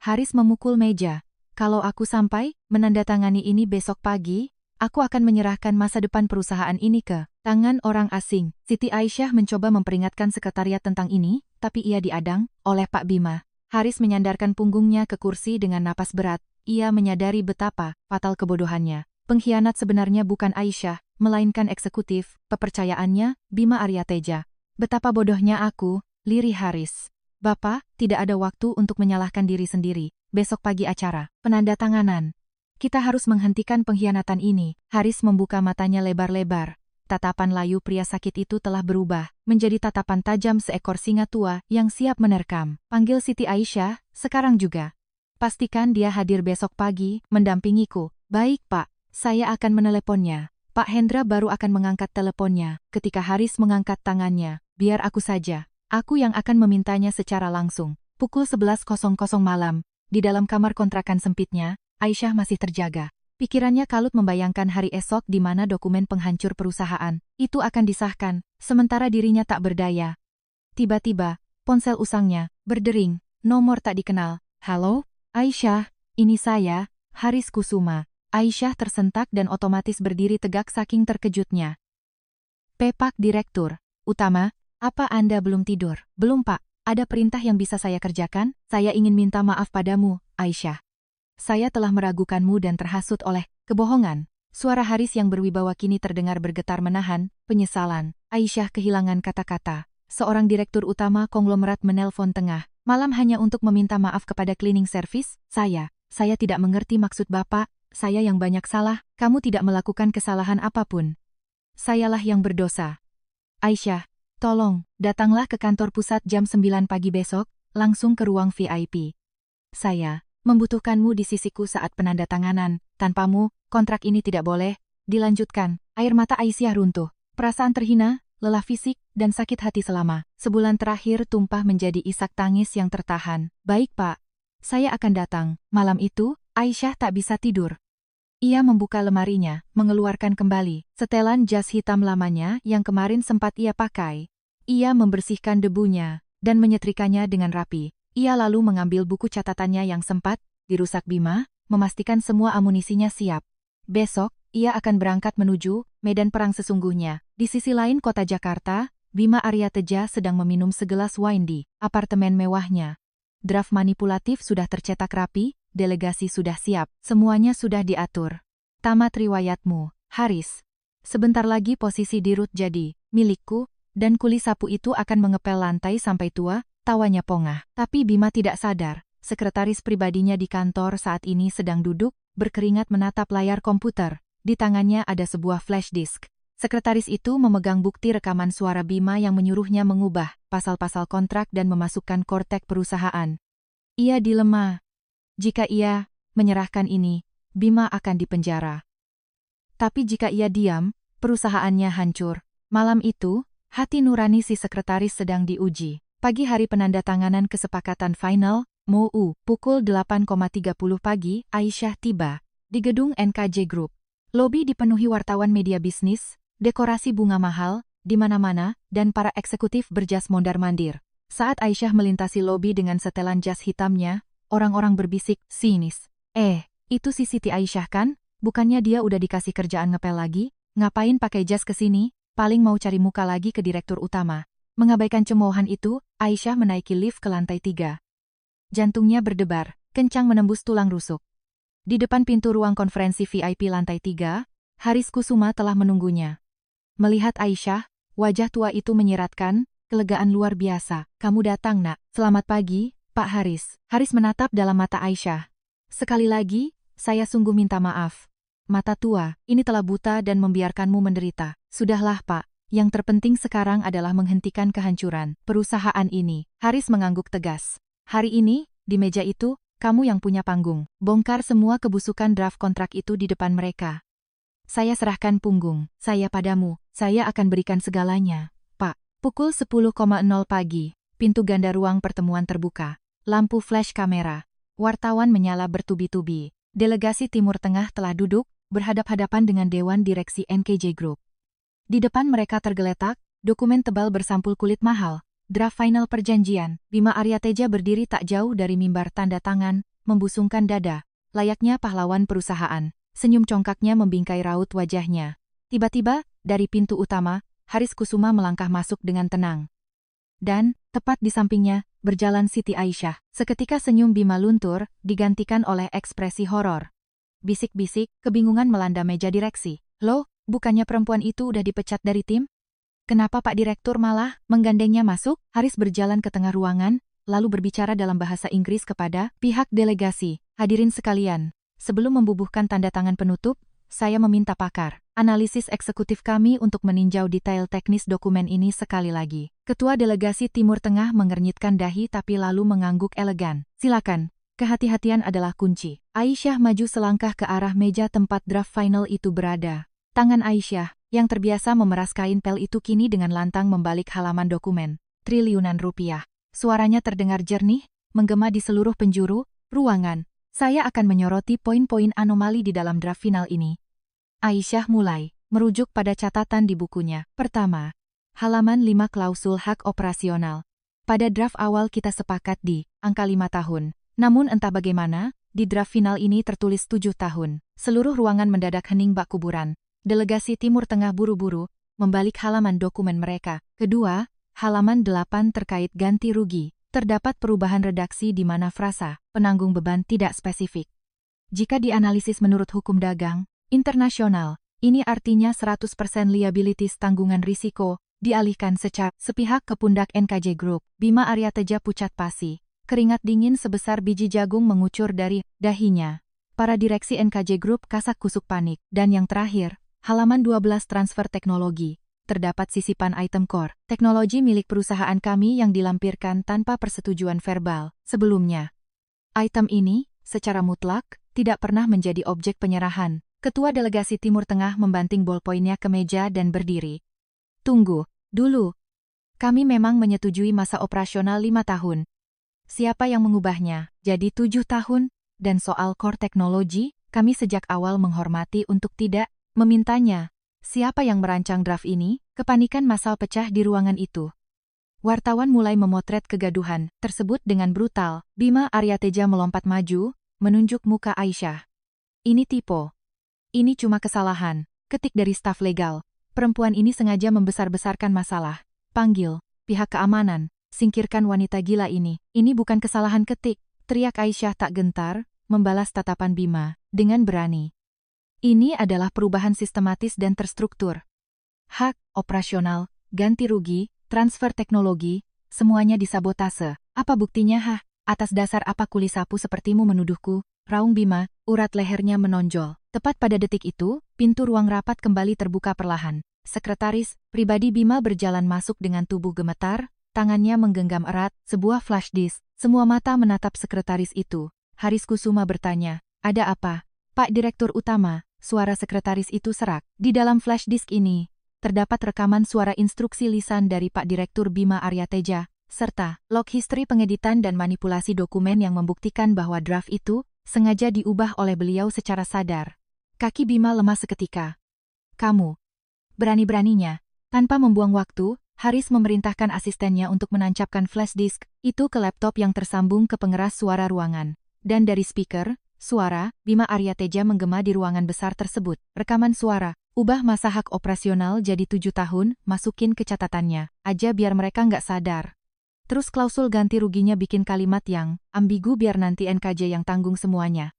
Speaker 1: Haris memukul meja. Kalau aku sampai menandatangani ini besok pagi, aku akan menyerahkan masa depan perusahaan ini ke tangan orang asing. Siti Aisyah mencoba memperingatkan sekretariat tentang ini, tapi ia diadang oleh Pak Bima. Haris menyandarkan punggungnya ke kursi dengan napas berat. Ia menyadari betapa fatal kebodohannya. Pengkhianat sebenarnya bukan Aisyah, melainkan eksekutif kepercayaannya, Bima Aryateja. Betapa bodohnya aku, lirih Haris. Bapak, tidak ada waktu untuk menyalahkan diri sendiri. Besok pagi acara penandatanganan. Kita harus menghentikan pengkhianatan ini. Haris membuka matanya lebar-lebar. Tatapan layu pria sakit itu telah berubah menjadi tatapan tajam seekor singa tua yang siap menerkam. Panggil Siti Aisyah, sekarang juga. Pastikan dia hadir besok pagi, mendampingiku. Baik, Pak. Saya akan meneleponnya. Pak Hendra baru akan mengangkat teleponnya. Ketika Haris mengangkat tangannya, biar aku saja. Aku yang akan memintanya secara langsung. Pukul 11.00 malam. Di dalam kamar kontrakan sempitnya, Aisyah masih terjaga. Pikirannya kalut membayangkan hari esok di mana dokumen penghancur perusahaan itu akan disahkan. Sementara dirinya tak berdaya. Tiba-tiba, ponsel usangnya berdering, nomor tak dikenal. Halo, Aisyah, ini saya, Haris Kusuma. Aisyah tersentak dan otomatis berdiri tegak saking terkejutnya. Pak Direktur Utama, apa Anda belum tidur? Belum Pak, ada perintah yang bisa saya kerjakan? Saya ingin minta maaf padamu, Aisyah. Saya telah meragukanmu dan terhasut oleh kebohongan. Suara Haris yang berwibawa kini terdengar bergetar menahan penyesalan. Aisyah kehilangan kata-kata. Seorang direktur utama konglomerat menelpon tengah malam hanya untuk meminta maaf kepada cleaning service. Saya tidak mengerti maksud Bapak. Saya yang banyak salah, kamu tidak melakukan kesalahan apapun. Sayalah yang berdosa. Aisyah, tolong, datanglah ke kantor pusat jam 9 pagi besok, langsung ke ruang VIP. Saya membutuhkanmu di sisiku saat penandatanganan. Tanpamu, kontrak ini tidak boleh dilanjutkan. Air mata Aisyah runtuh. Perasaan terhina, lelah fisik, dan sakit hati selama sebulan terakhir tumpah menjadi isak tangis yang tertahan. Baik Pak, saya akan datang. Malam itu, Aisyah tak bisa tidur. Ia membuka lemarinya, mengeluarkan kembali setelan jas hitam lamanya yang kemarin sempat ia pakai. Ia membersihkan debunya dan menyetrikanya dengan rapi. Ia lalu mengambil buku catatannya yang sempat dirusak Bima, memastikan semua amunisinya siap. Besok, ia akan berangkat menuju medan perang sesungguhnya. Di sisi lain kota Jakarta, Bima Aryateja sedang meminum segelas wine di apartemen mewahnya. Draft manipulatif sudah tercetak rapi, delegasi sudah siap, semuanya sudah diatur. Tamat riwayatmu, Haris. Sebentar lagi posisi dirut jadi milikku, dan kuli sapu itu akan mengepel lantai sampai tua, tawanya pongah. Tapi Bima tidak sadar, sekretaris pribadinya di kantor saat ini sedang duduk, berkeringat menatap layar komputer. Di tangannya ada sebuah flash disk. Sekretaris itu memegang bukti rekaman suara Bima yang menyuruhnya mengubah pasal-pasal kontrak dan memasukkan kortek perusahaan. Ia dilema. Jika ia menyerahkan ini, Bima akan dipenjara. Tapi jika ia diam, perusahaannya hancur. Malam itu, hati nurani si sekretaris sedang diuji. Pagi hari penandatanganan kesepakatan final, MOU, pukul 8.30 pagi, Aisyah tiba di gedung NKJ Group. Lobi dipenuhi wartawan media bisnis, dekorasi bunga mahal, di mana-mana, dan para eksekutif berjas mondar-mandir. Saat Aisyah melintasi lobi dengan setelan jas hitamnya, orang-orang berbisik, sinis. Itu si Siti Aisyah kan? Bukannya dia udah dikasih kerjaan ngepel lagi? Ngapain pakai jas ke sini? Paling mau cari muka lagi ke direktur utama. Mengabaikan cemoohan itu, Aisyah menaiki lift ke lantai 3. Jantungnya berdebar, kencang menembus tulang rusuk. Di depan pintu ruang konferensi VIP lantai 3, Haris Kusuma telah menunggunya. Melihat Aisyah, wajah tua itu menyiratkan kelegaan luar biasa. Kamu datang nak. Selamat pagi, Pak Haris. Haris menatap dalam mata Aisyah. Sekali lagi, saya sungguh minta maaf. Mata tua, ini telah buta dan membiarkanmu menderita. Sudahlah Pak, yang terpenting sekarang adalah menghentikan kehancuran perusahaan ini. Haris mengangguk tegas. Hari ini, di meja itu, kamu yang punya panggung. Bongkar semua kebusukan draft kontrak itu di depan mereka. Saya serahkan punggung saya padamu, saya akan berikan segalanya, Pak. Pukul 10.00 pagi, pintu ganda ruang pertemuan terbuka. Lampu flash kamera. Wartawan menyala bertubi-tubi. Delegasi Timur Tengah telah duduk, berhadap-hadapan dengan Dewan Direksi NKJ Group. Di depan mereka tergeletak, dokumen tebal bersampul kulit mahal, draft final perjanjian. Bima Aryateja berdiri tak jauh dari mimbar tanda tangan, membusungkan dada, layaknya pahlawan perusahaan. Senyum congkaknya membingkai raut wajahnya. Tiba-tiba, dari pintu utama, Haris Kusuma melangkah masuk dengan tenang. Dan, tepat di sampingnya, berjalan Siti Aisyah. Seketika senyum Bima luntur, digantikan oleh ekspresi horor. Bisik-bisik, kebingungan melanda meja direksi. Loh, bukannya perempuan itu udah dipecat dari tim? Kenapa Pak Direktur malah menggandengnya masuk? Haris berjalan ke tengah ruangan, lalu berbicara dalam bahasa Inggris kepada pihak delegasi. Hadirin sekalian. Sebelum membubuhkan tanda tangan penutup, saya meminta pakar analisis eksekutif kami untuk meninjau detail teknis dokumen ini sekali lagi. Ketua Delegasi Timur Tengah mengernyitkan dahi tapi lalu mengangguk elegan. Silakan, kehati-hatian adalah kunci. Aisyah maju selangkah ke arah meja tempat draft final itu berada. Tangan Aisyah, yang terbiasa memeras kain pel itu kini dengan lantang membalik halaman dokumen. Triliunan rupiah. Suaranya terdengar jernih, menggema di seluruh penjuru ruangan. Saya akan menyoroti poin-poin anomali di dalam draft final ini. Aisyah mulai merujuk pada catatan di bukunya. Pertama, Halaman 5 klausul hak operasional. Pada draft awal kita sepakat di angka 5 tahun. Namun entah bagaimana, di draft final ini tertulis 7 tahun. Seluruh ruangan mendadak hening bak kuburan. Delegasi Timur Tengah buru-buru membalik halaman dokumen mereka. Kedua, halaman 8 terkait ganti rugi. Terdapat perubahan redaksi di mana frasa penanggung beban tidak spesifik. Jika dianalisis menurut hukum dagang internasional, ini artinya 100% liabilities tanggungan risiko dialihkan secara sepihak ke pundak NKJ Group. Bima Aryateja pucat pasi. Keringat dingin sebesar biji jagung mengucur dari dahinya. Para direksi NKJ Group kasak kusuk panik. Dan yang terakhir, halaman 12 transfer teknologi. Terdapat sisipan item core, teknologi milik perusahaan kami yang dilampirkan tanpa persetujuan verbal sebelumnya. Item ini, secara mutlak, tidak pernah menjadi objek penyerahan. Ketua Delegasi Timur Tengah membanting bolpoinnya ke meja dan berdiri. Tunggu, dulu. Kami memang menyetujui masa operasional 5 tahun. Siapa yang mengubahnya jadi 7 tahun? Dan soal core teknologi, kami sejak awal menghormati untuk tidak memintanya. Siapa yang merancang draft ini? Kepanikan massal pecah di ruangan itu. Wartawan mulai memotret kegaduhan tersebut dengan brutal. Bima Aryateja melompat maju, menunjuk muka Aisyah. Ini tipe. Ini cuma kesalahan. Ketik dari staf legal. Perempuan ini sengaja membesar-besarkan masalah. Panggil pihak keamanan. Singkirkan wanita gila ini. Ini bukan kesalahan ketik. Teriak Aisyah tak gentar, membalas tatapan Bima dengan berani. Ini adalah perubahan sistematis dan terstruktur. Hak operasional, ganti rugi, transfer teknologi, semuanya disabotase. Apa buktinya? Atas dasar apa kuli sapu sepertimu menuduhku? Raung Bima, urat lehernya menonjol. Tepat pada detik itu, pintu ruang rapat kembali terbuka perlahan. Sekretaris pribadi Bima berjalan masuk dengan tubuh gemetar, tangannya menggenggam erat sebuah flash disk. Semua mata menatap sekretaris itu. Haris Kusuma bertanya, ada apa? Pak Direktur Utama. Suara sekretaris itu serak. Di dalam flash disk ini, terdapat rekaman suara instruksi lisan dari Pak Direktur Bima Aryateja, serta log history pengeditan dan manipulasi dokumen yang membuktikan bahwa draft itu sengaja diubah oleh beliau secara sadar. Kaki Bima lemah seketika. Kamu, berani-beraninya, tanpa membuang waktu, Haris memerintahkan asistennya untuk menancapkan flash disk itu ke laptop yang tersambung ke pengeras suara ruangan. Dan dari speaker, suara Bima Aryateja menggema di ruangan besar tersebut. Rekaman suara, ubah masa hak operasional jadi 7 tahun, masukin ke catatannya aja biar mereka nggak sadar. Terus klausul ganti ruginya bikin kalimat yang ambigu biar nanti NKJ yang tanggung semuanya.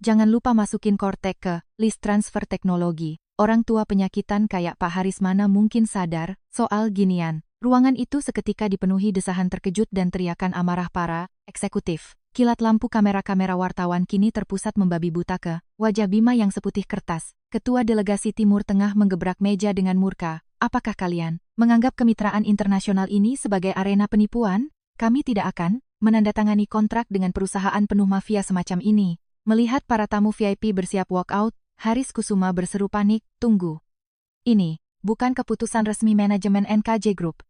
Speaker 1: Jangan lupa masukin Kortek ke list transfer teknologi. Orang tua penyakitan kayak Pak Haris mana mungkin sadar soal ginian. Ruangan itu seketika dipenuhi desahan terkejut dan teriakan amarah para eksekutif. Kilat lampu kamera-kamera wartawan kini terpusat membabi buta ke wajah Bima yang seputih kertas. Ketua Delegasi Timur Tengah menggebrak meja dengan murka. Apakah kalian menganggap kemitraan internasional ini sebagai arena penipuan? Kami tidak akan menandatangani kontrak dengan perusahaan penuh mafia semacam ini. Melihat para tamu VIP bersiap walkout, Haris Kusuma berseru panik, tunggu. Ini bukan keputusan resmi manajemen NKJ Group.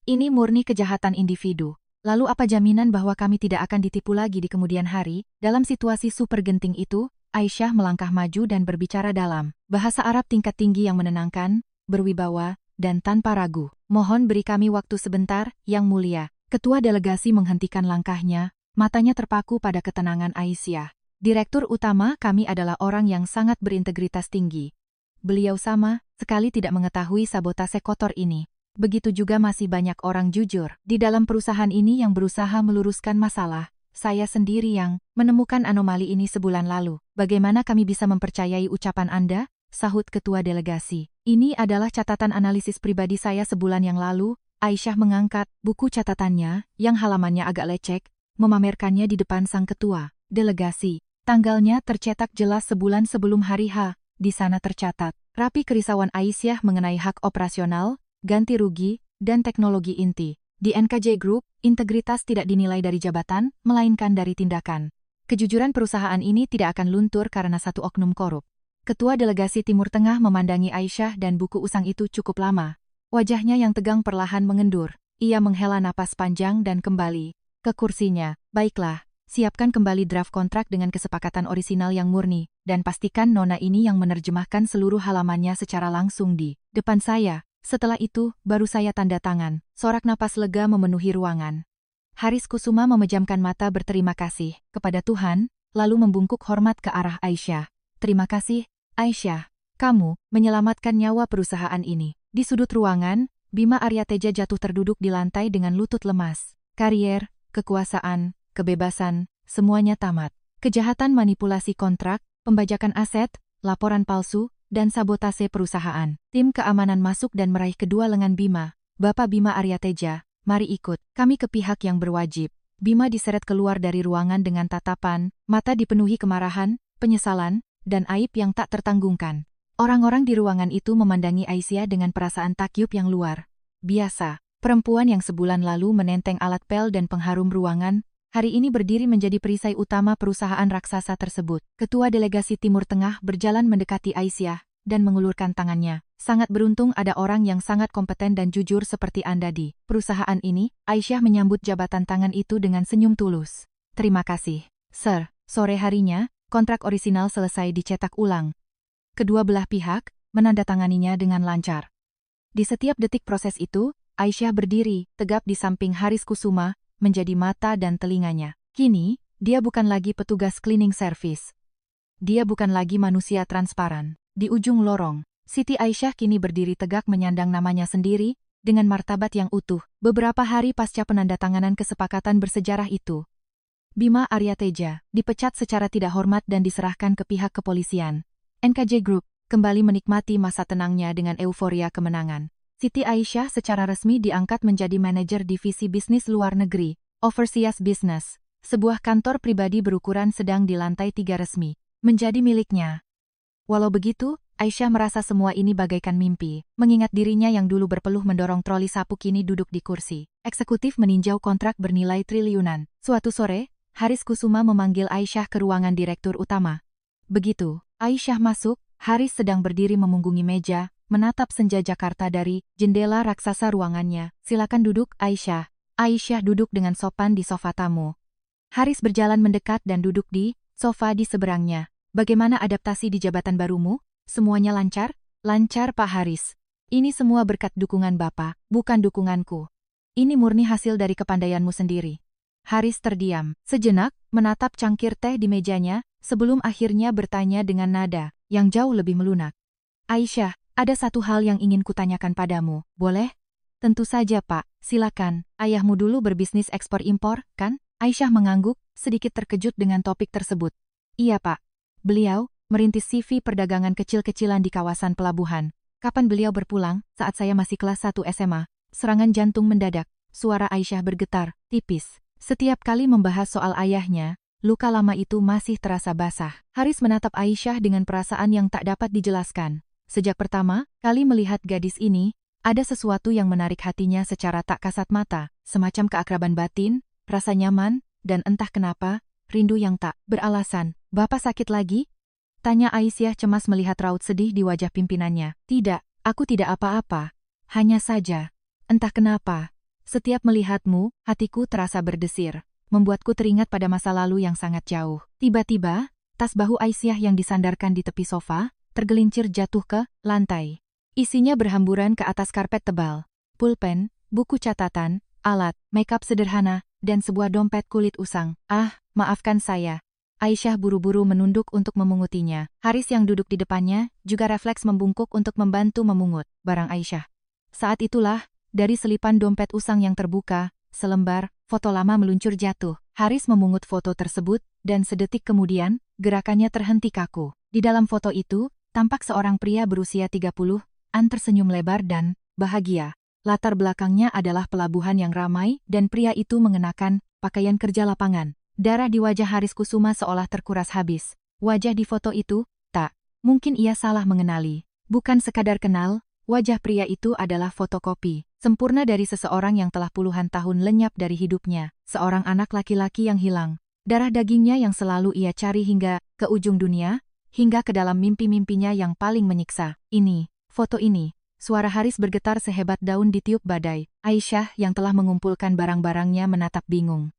Speaker 1: Ini murni kejahatan individu. Lalu apa jaminan bahwa kami tidak akan ditipu lagi di kemudian hari? Dalam situasi super genting itu, Aisyah melangkah maju dan berbicara dalam bahasa Arab tingkat tinggi yang menenangkan, berwibawa, dan tanpa ragu. Mohon beri kami waktu sebentar, Yang Mulia. Ketua delegasi menghentikan langkahnya, matanya terpaku pada ketenangan Aisyah. Direktur utama kami adalah orang yang sangat berintegritas tinggi. Beliau sama sekali tidak mengetahui sabotase kotor ini. Begitu juga masih banyak orang jujur di dalam perusahaan ini yang berusaha meluruskan masalah. Saya sendiri yang menemukan anomali ini sebulan lalu. Bagaimana kami bisa mempercayai ucapan Anda? Sahut ketua delegasi. Ini adalah catatan analisis pribadi saya sebulan yang lalu. Aisyah mengangkat buku catatannya yang halamannya agak lecek, memamerkannya di depan sang ketua delegasi. Tanggalnya tercetak jelas sebulan sebelum hari H. Di sana tercatat rapi kerisauan Aisyah mengenai hak operasional, ganti rugi, dan teknologi inti. Di NKJ Group, integritas tidak dinilai dari jabatan, melainkan dari tindakan. Kejujuran perusahaan ini tidak akan luntur karena satu oknum korup. Ketua Delegasi Timur Tengah memandangi Aisyah dan buku usang itu cukup lama. Wajahnya yang tegang perlahan mengendur. Ia menghela napas panjang dan kembali ke kursinya. Baiklah, siapkan kembali draft kontrak dengan kesepakatan orisinal yang murni, dan pastikan Nona ini yang menerjemahkan seluruh halamannya secara langsung di depan saya. Setelah itu, baru saya tanda tangan. Sorak napas lega memenuhi ruangan. Haris Kusuma memejamkan mata berterima kasih kepada Tuhan, lalu membungkuk hormat ke arah Aisyah. Terima kasih, Aisyah. Kamu menyelamatkan nyawa perusahaan ini. Di sudut ruangan, Bima Aryateja jatuh terduduk di lantai dengan lutut lemas. Karier, kekuasaan, kebebasan, semuanya tamat. Kejahatan manipulasi kontrak, pembajakan aset, laporan palsu, dan sabotase perusahaan. Tim keamanan masuk dan meraih kedua lengan Bima. Bapak Bima Aryateja, mari ikut, kami ke pihak yang berwajib. Bima diseret keluar dari ruangan dengan tatapan, mata dipenuhi kemarahan, penyesalan, dan aib yang tak tertanggungkan. Orang-orang di ruangan itu memandangi Aisyah dengan perasaan takyub yang luar biasa. Perempuan yang sebulan lalu menenteng alat pel dan pengharum ruangan, hari ini berdiri menjadi perisai utama perusahaan raksasa tersebut. Ketua delegasi Timur Tengah berjalan mendekati Aisyah dan mengulurkan tangannya. Sangat beruntung ada orang yang sangat kompeten dan jujur seperti Anda di perusahaan ini. Aisyah menyambut jabatan tangan itu dengan senyum tulus. Terima kasih, Sir. Sore harinya, kontrak orisinal selesai dicetak ulang. Kedua belah pihak menandatanganinya dengan lancar. Di setiap detik proses itu, Aisyah berdiri tegap di samping Haris Kusuma, menjadi mata dan telinganya. Kini, dia bukan lagi petugas cleaning service. Dia bukan lagi manusia transparan. Di ujung lorong, Siti Aisyah kini berdiri tegak menyandang namanya sendiri, dengan martabat yang utuh. Beberapa hari pasca penandatanganan kesepakatan bersejarah itu, Bima Aryateja dipecat secara tidak hormat dan diserahkan ke pihak kepolisian. NKJ Group kembali menikmati masa tenangnya dengan euforia kemenangan. Siti Aisyah secara resmi diangkat menjadi manajer divisi bisnis luar negeri, Overseas Business, sebuah kantor pribadi berukuran sedang di lantai 3 resmi, menjadi miliknya. Walau begitu, Aisyah merasa semua ini bagaikan mimpi, mengingat dirinya yang dulu berpeluh mendorong troli sapu kini duduk di kursi eksekutif meninjau kontrak bernilai triliunan. Suatu sore, Haris Kusuma memanggil Aisyah ke ruangan direktur utama. Begitu Aisyah masuk, Haris sedang berdiri memunggungi meja, menatap senja Jakarta dari jendela raksasa ruangannya. Silakan duduk, Aisyah. Aisyah duduk dengan sopan di sofa tamu. Haris berjalan mendekat dan duduk di sofa di seberangnya. Bagaimana adaptasi di jabatan barumu? Semuanya lancar? Lancar, Pak Haris. Ini semua berkat dukungan Bapak, bukan dukunganku. Ini murni hasil dari kepandaianmu sendiri. Haris terdiam sejenak, menatap cangkir teh di mejanya, sebelum akhirnya bertanya dengan nada yang jauh lebih melunak. Aisyah, ada satu hal yang ingin kutanyakan padamu, boleh? Tentu saja, Pak, silakan. Ayahmu dulu berbisnis ekspor-impor, kan? Aisyah mengangguk, sedikit terkejut dengan topik tersebut. Iya, Pak. Beliau merintis CV perdagangan kecil-kecilan di kawasan pelabuhan. Kapan beliau berpulang? Saat saya masih kelas 1 SMA. Serangan jantung mendadak. Suara Aisyah bergetar, tipis. Setiap kali membahas soal ayahnya, luka lama itu masih terasa basah. Haris menatap Aisyah dengan perasaan yang tak dapat dijelaskan. Sejak pertama kali melihat gadis ini, ada sesuatu yang menarik hatinya secara tak kasat mata, semacam keakraban batin, rasa nyaman, dan entah kenapa, rindu yang tak beralasan. Bapak sakit lagi? Tanya Aisyah cemas melihat raut sedih di wajah pimpinannya. Tidak, aku tidak apa-apa. Hanya saja, entah kenapa, setiap melihatmu, hatiku terasa berdesir, membuatku teringat pada masa lalu yang sangat jauh. Tiba-tiba, tas bahu Aisyah yang disandarkan di tepi sofa, tergelincir jatuh ke lantai. Isinya berhamburan ke atas karpet tebal. Pulpen, buku catatan, alat, makeup sederhana, dan sebuah dompet kulit usang. Ah, maafkan saya. Aisyah buru-buru menunduk untuk memungutinya. Haris yang duduk di depannya, juga refleks membungkuk untuk membantu memungut barang Aisyah. Saat itulah, dari selipan dompet usang yang terbuka, selembar foto lama meluncur jatuh. Haris memungut foto tersebut, dan sedetik kemudian, gerakannya terhenti kaku. Di dalam foto itu, tampak seorang pria berusia 30-an tersenyum lebar dan bahagia. Latar belakangnya adalah pelabuhan yang ramai dan pria itu mengenakan pakaian kerja lapangan. Darah di wajah Haris Kusuma seolah terkuras habis. Wajah di foto itu, tak mungkin ia salah mengenali. Bukan sekadar kenal, wajah pria itu adalah fotokopi sempurna dari seseorang yang telah puluhan tahun lenyap dari hidupnya. Seorang anak laki-laki yang hilang. Darah dagingnya yang selalu ia cari hingga ke ujung dunia, hingga ke dalam mimpi-mimpinya yang paling menyiksa. Ini, foto ini. Suara Haris bergetar sehebat daun ditiup badai. Aisyah yang telah mengumpulkan barang-barangnya menatap bingung.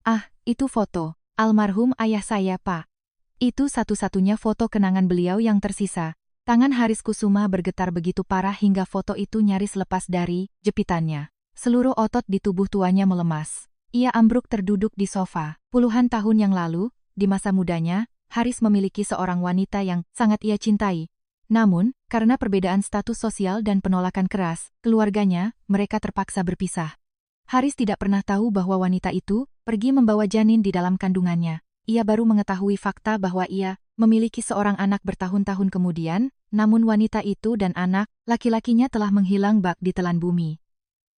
Speaker 1: Ah, itu foto almarhum ayah saya, Pak. Itu satu-satunya foto kenangan beliau yang tersisa. Tangan Haris Kusuma bergetar begitu parah hingga foto itu nyaris lepas dari jepitannya. Seluruh otot di tubuh tuanya melemas. Ia ambruk terduduk di sofa. Puluhan tahun yang lalu, di masa mudanya, Haris memiliki seorang wanita yang sangat ia cintai. Namun, karena perbedaan status sosial dan penolakan keras, keluarganya, mereka terpaksa berpisah. Haris tidak pernah tahu bahwa wanita itu pergi membawa janin di dalam kandungannya. Ia baru mengetahui fakta bahwa ia memiliki seorang anak bertahun-tahun kemudian, namun wanita itu dan anak laki-lakinya telah menghilang bak di telan bumi.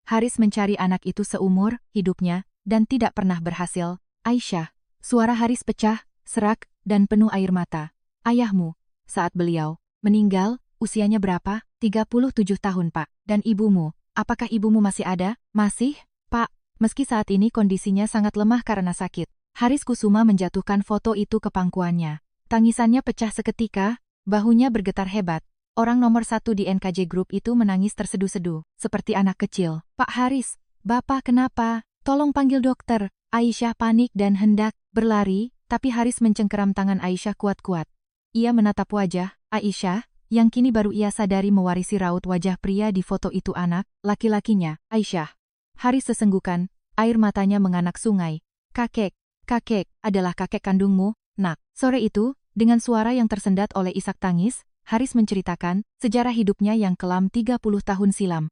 Speaker 1: Haris mencari anak itu seumur hidupnya dan tidak pernah berhasil. Aisyah, suara Haris pecah, serak, dan penuh air mata. Ayahmu, saat beliau meninggal, usianya berapa? 37 tahun, Pak. Dan ibumu, apakah ibumu masih ada? Masih, Pak. Meski saat ini kondisinya sangat lemah karena sakit. Haris Kusuma menjatuhkan foto itu ke pangkuannya. Tangisannya pecah seketika, bahunya bergetar hebat. Orang nomor 1 di NKJ Group itu menangis terseduh-seduh, seperti anak kecil. Pak Haris, Bapak kenapa? Tolong panggil dokter. Aisyah panik dan hendak berlari, tapi Haris mencengkeram tangan Aisyah kuat-kuat. Ia menatap wajah Aisyah, yang kini baru ia sadari mewarisi raut wajah pria di foto itu anak, laki-lakinya, Aisyah. Haris sesenggukan, air matanya menganak sungai. Kakek, adalah kakek kandungmu, nak. Sore itu, dengan suara yang tersendat oleh isak tangis, Haris menceritakan sejarah hidupnya yang kelam 30 tahun silam.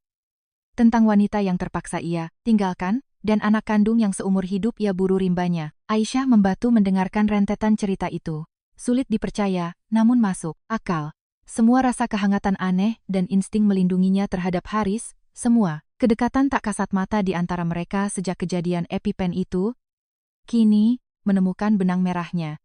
Speaker 1: Tentang wanita yang terpaksa ia tinggalkan, dan anak kandung yang seumur hidup ia buru rimbanya. Aisyah membatu mendengarkan rentetan cerita itu. Sulit dipercaya, namun masuk akal. Semua rasa kehangatan aneh dan insting melindunginya terhadap Haris, semua kedekatan tak kasat mata di antara mereka sejak kejadian EpiPen itu, kini menemukan benang merahnya.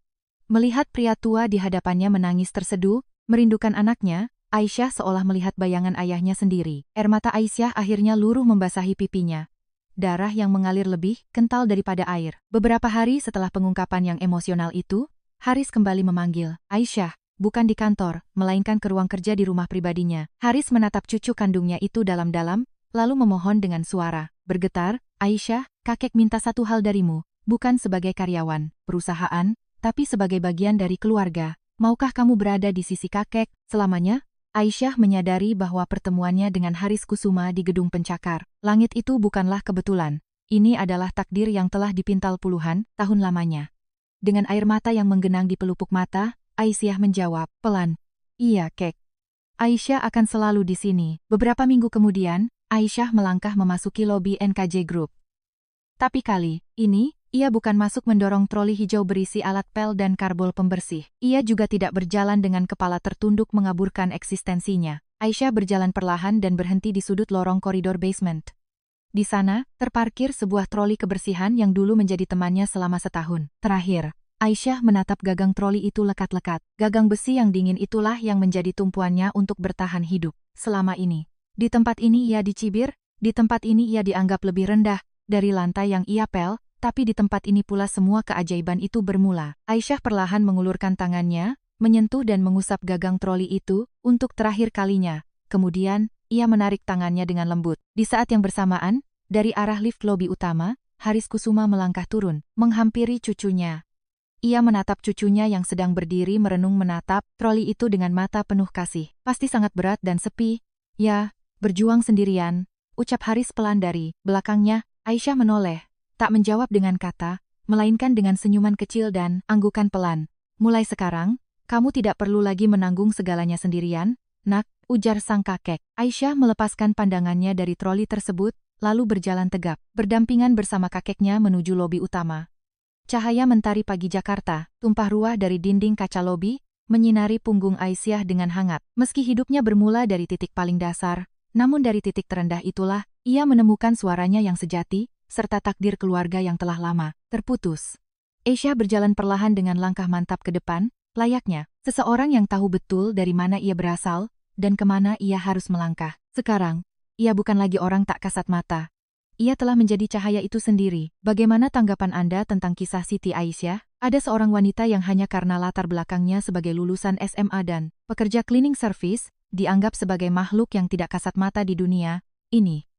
Speaker 1: Melihat pria tua di hadapannya menangis terseduh, merindukan anaknya, Aisyah seolah melihat bayangan ayahnya sendiri. Air mata Aisyah akhirnya luruh membasahi pipinya. Darah yang mengalir lebih kental daripada air. Beberapa hari setelah pengungkapan yang emosional itu, Haris kembali memanggil Aisyah, bukan di kantor, melainkan ke ruang kerja di rumah pribadinya. Haris menatap cucu kandungnya itu dalam-dalam, lalu memohon dengan suara bergetar, Aisyah, kakek minta satu hal darimu, bukan sebagai karyawan perusahaan, tapi sebagai bagian dari keluarga. Maukah kamu berada di sisi kakek selamanya? Aisyah menyadari bahwa pertemuannya dengan Haris Kusuma di gedung pencakar langit itu bukanlah kebetulan. Ini adalah takdir yang telah dipintal puluhan tahun lamanya. Dengan air mata yang menggenang di pelupuk mata, Aisyah menjawab, pelan, iya kek. Aisyah akan selalu di sini. Beberapa minggu kemudian, Aisyah melangkah memasuki lobi NKJ Group. Tapi kali ini, ia bukan masuk mendorong troli hijau berisi alat pel dan karbol pembersih. Ia juga tidak berjalan dengan kepala tertunduk mengaburkan eksistensinya. Aisyah berjalan perlahan dan berhenti di sudut lorong koridor basement. Di sana, terparkir sebuah troli kebersihan yang dulu menjadi temannya selama setahun. Terakhir, Aisyah menatap gagang troli itu lekat-lekat. Gagang besi yang dingin itulah yang menjadi tumpuannya untuk bertahan hidup. Selama ini, di tempat ini ia dicibir, di tempat ini ia dianggap lebih rendah dari lantai yang ia pel, tapi di tempat ini pula semua keajaiban itu bermula. Aisyah perlahan mengulurkan tangannya, menyentuh dan mengusap gagang troli itu untuk terakhir kalinya. Kemudian, ia menarik tangannya dengan lembut. Di saat yang bersamaan, dari arah lift lobi utama, Haris Kusuma melangkah turun, menghampiri cucunya. Ia menatap cucunya yang sedang berdiri merenung menatap troli itu dengan mata penuh kasih. Pasti sangat berat dan sepi. Ya, berjuang sendirian, ucap Haris pelan dari belakangnya. Aisyah menoleh. Tak menjawab dengan kata, melainkan dengan senyuman kecil dan anggukan pelan. Mulai sekarang, kamu tidak perlu lagi menanggung segalanya sendirian, nak, ujar sang kakek. Aisyah melepaskan pandangannya dari troli tersebut, lalu berjalan tegap, berdampingan bersama kakeknya menuju lobi utama. Cahaya mentari pagi Jakarta, tumpah ruah dari dinding kaca lobi, menyinari punggung Aisyah dengan hangat. Meski hidupnya bermula dari titik paling dasar, namun dari titik terendah itulah, ia menemukan suaranya yang sejati, serta takdir keluarga yang telah lama terputus. Aisyah berjalan perlahan dengan langkah mantap ke depan, layaknya seseorang yang tahu betul dari mana ia berasal dan kemana ia harus melangkah. Sekarang, ia bukan lagi orang tak kasat mata. Ia telah menjadi cahaya itu sendiri. Bagaimana tanggapan Anda tentang kisah Siti Aisyah? Ada seorang wanita yang hanya karena latar belakangnya sebagai lulusan SMA dan pekerja cleaning service, dianggap sebagai makhluk yang tidak kasat mata di dunia ini.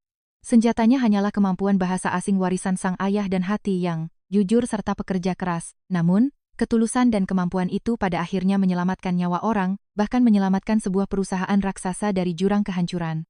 Speaker 1: Senjatanya hanyalah kemampuan bahasa asing warisan sang ayah dan hati yang jujur serta pekerja keras. Namun, Ketulusan dan kemampuan itu pada akhirnya menyelamatkan nyawa orang, bahkan menyelamatkan sebuah perusahaan raksasa dari jurang kehancuran.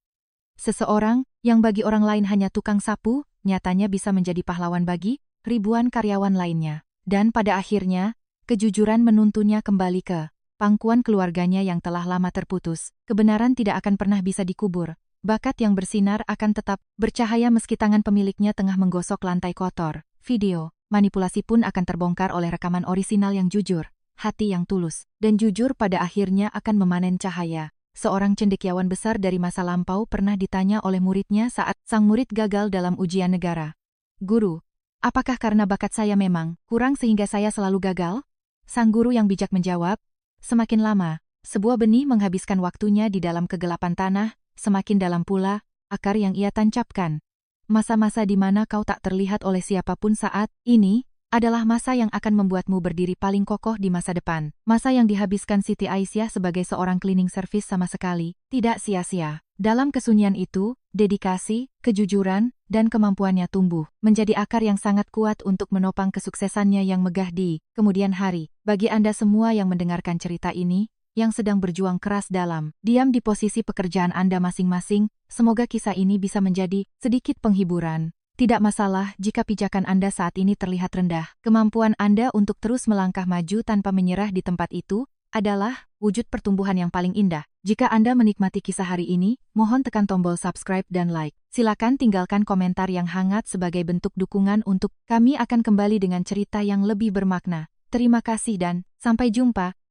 Speaker 1: Seseorang, yang bagi orang lain hanya tukang sapu, nyatanya bisa menjadi pahlawan bagi ribuan karyawan lainnya. Dan pada akhirnya, kejujuran menuntunnya kembali ke pangkuan keluarganya yang telah lama terputus. Kebenaran tidak akan pernah bisa dikubur. Bakat yang bersinar akan tetap bercahaya meski tangan pemiliknya tengah menggosok lantai kotor. Video manipulasi pun akan terbongkar oleh rekaman orisinal yang jujur, hati yang tulus, dan jujur pada akhirnya akan memanen cahaya. Seorang cendekiawan besar dari masa lampau pernah ditanya oleh muridnya saat sang murid gagal dalam ujian negara. "Guru, apakah karena bakat saya memang kurang sehingga saya selalu gagal?" Sang guru yang bijak menjawab, "Semakin lama sebuah benih menghabiskan waktunya di dalam kegelapan tanah, semakin dalam pula akar yang ia tancapkan. Masa-masa di mana kau tak terlihat oleh siapapun saat ini adalah masa yang akan membuatmu berdiri paling kokoh di masa depan." Masa yang dihabiskan Siti Aisyah sebagai seorang cleaning service sama sekali tidak sia-sia. Dalam kesunyian itu, dedikasi, kejujuran, dan kemampuannya tumbuh menjadi akar yang sangat kuat untuk menopang kesuksesannya yang megah di kemudian hari. Bagi Anda semua yang mendengarkan cerita ini, yang sedang berjuang keras dalam diam di posisi pekerjaan Anda masing-masing, semoga kisah ini bisa menjadi sedikit penghiburan. Tidak masalah jika pijakan Anda saat ini terlihat rendah. Kemampuan Anda untuk terus melangkah maju tanpa menyerah di tempat itu adalah wujud pertumbuhan yang paling indah. Jika Anda menikmati kisah hari ini, mohon tekan tombol subscribe dan like. Silakan tinggalkan komentar yang hangat sebagai bentuk dukungan untuk kami akan kembali dengan cerita yang lebih bermakna. Terima kasih dan sampai jumpa.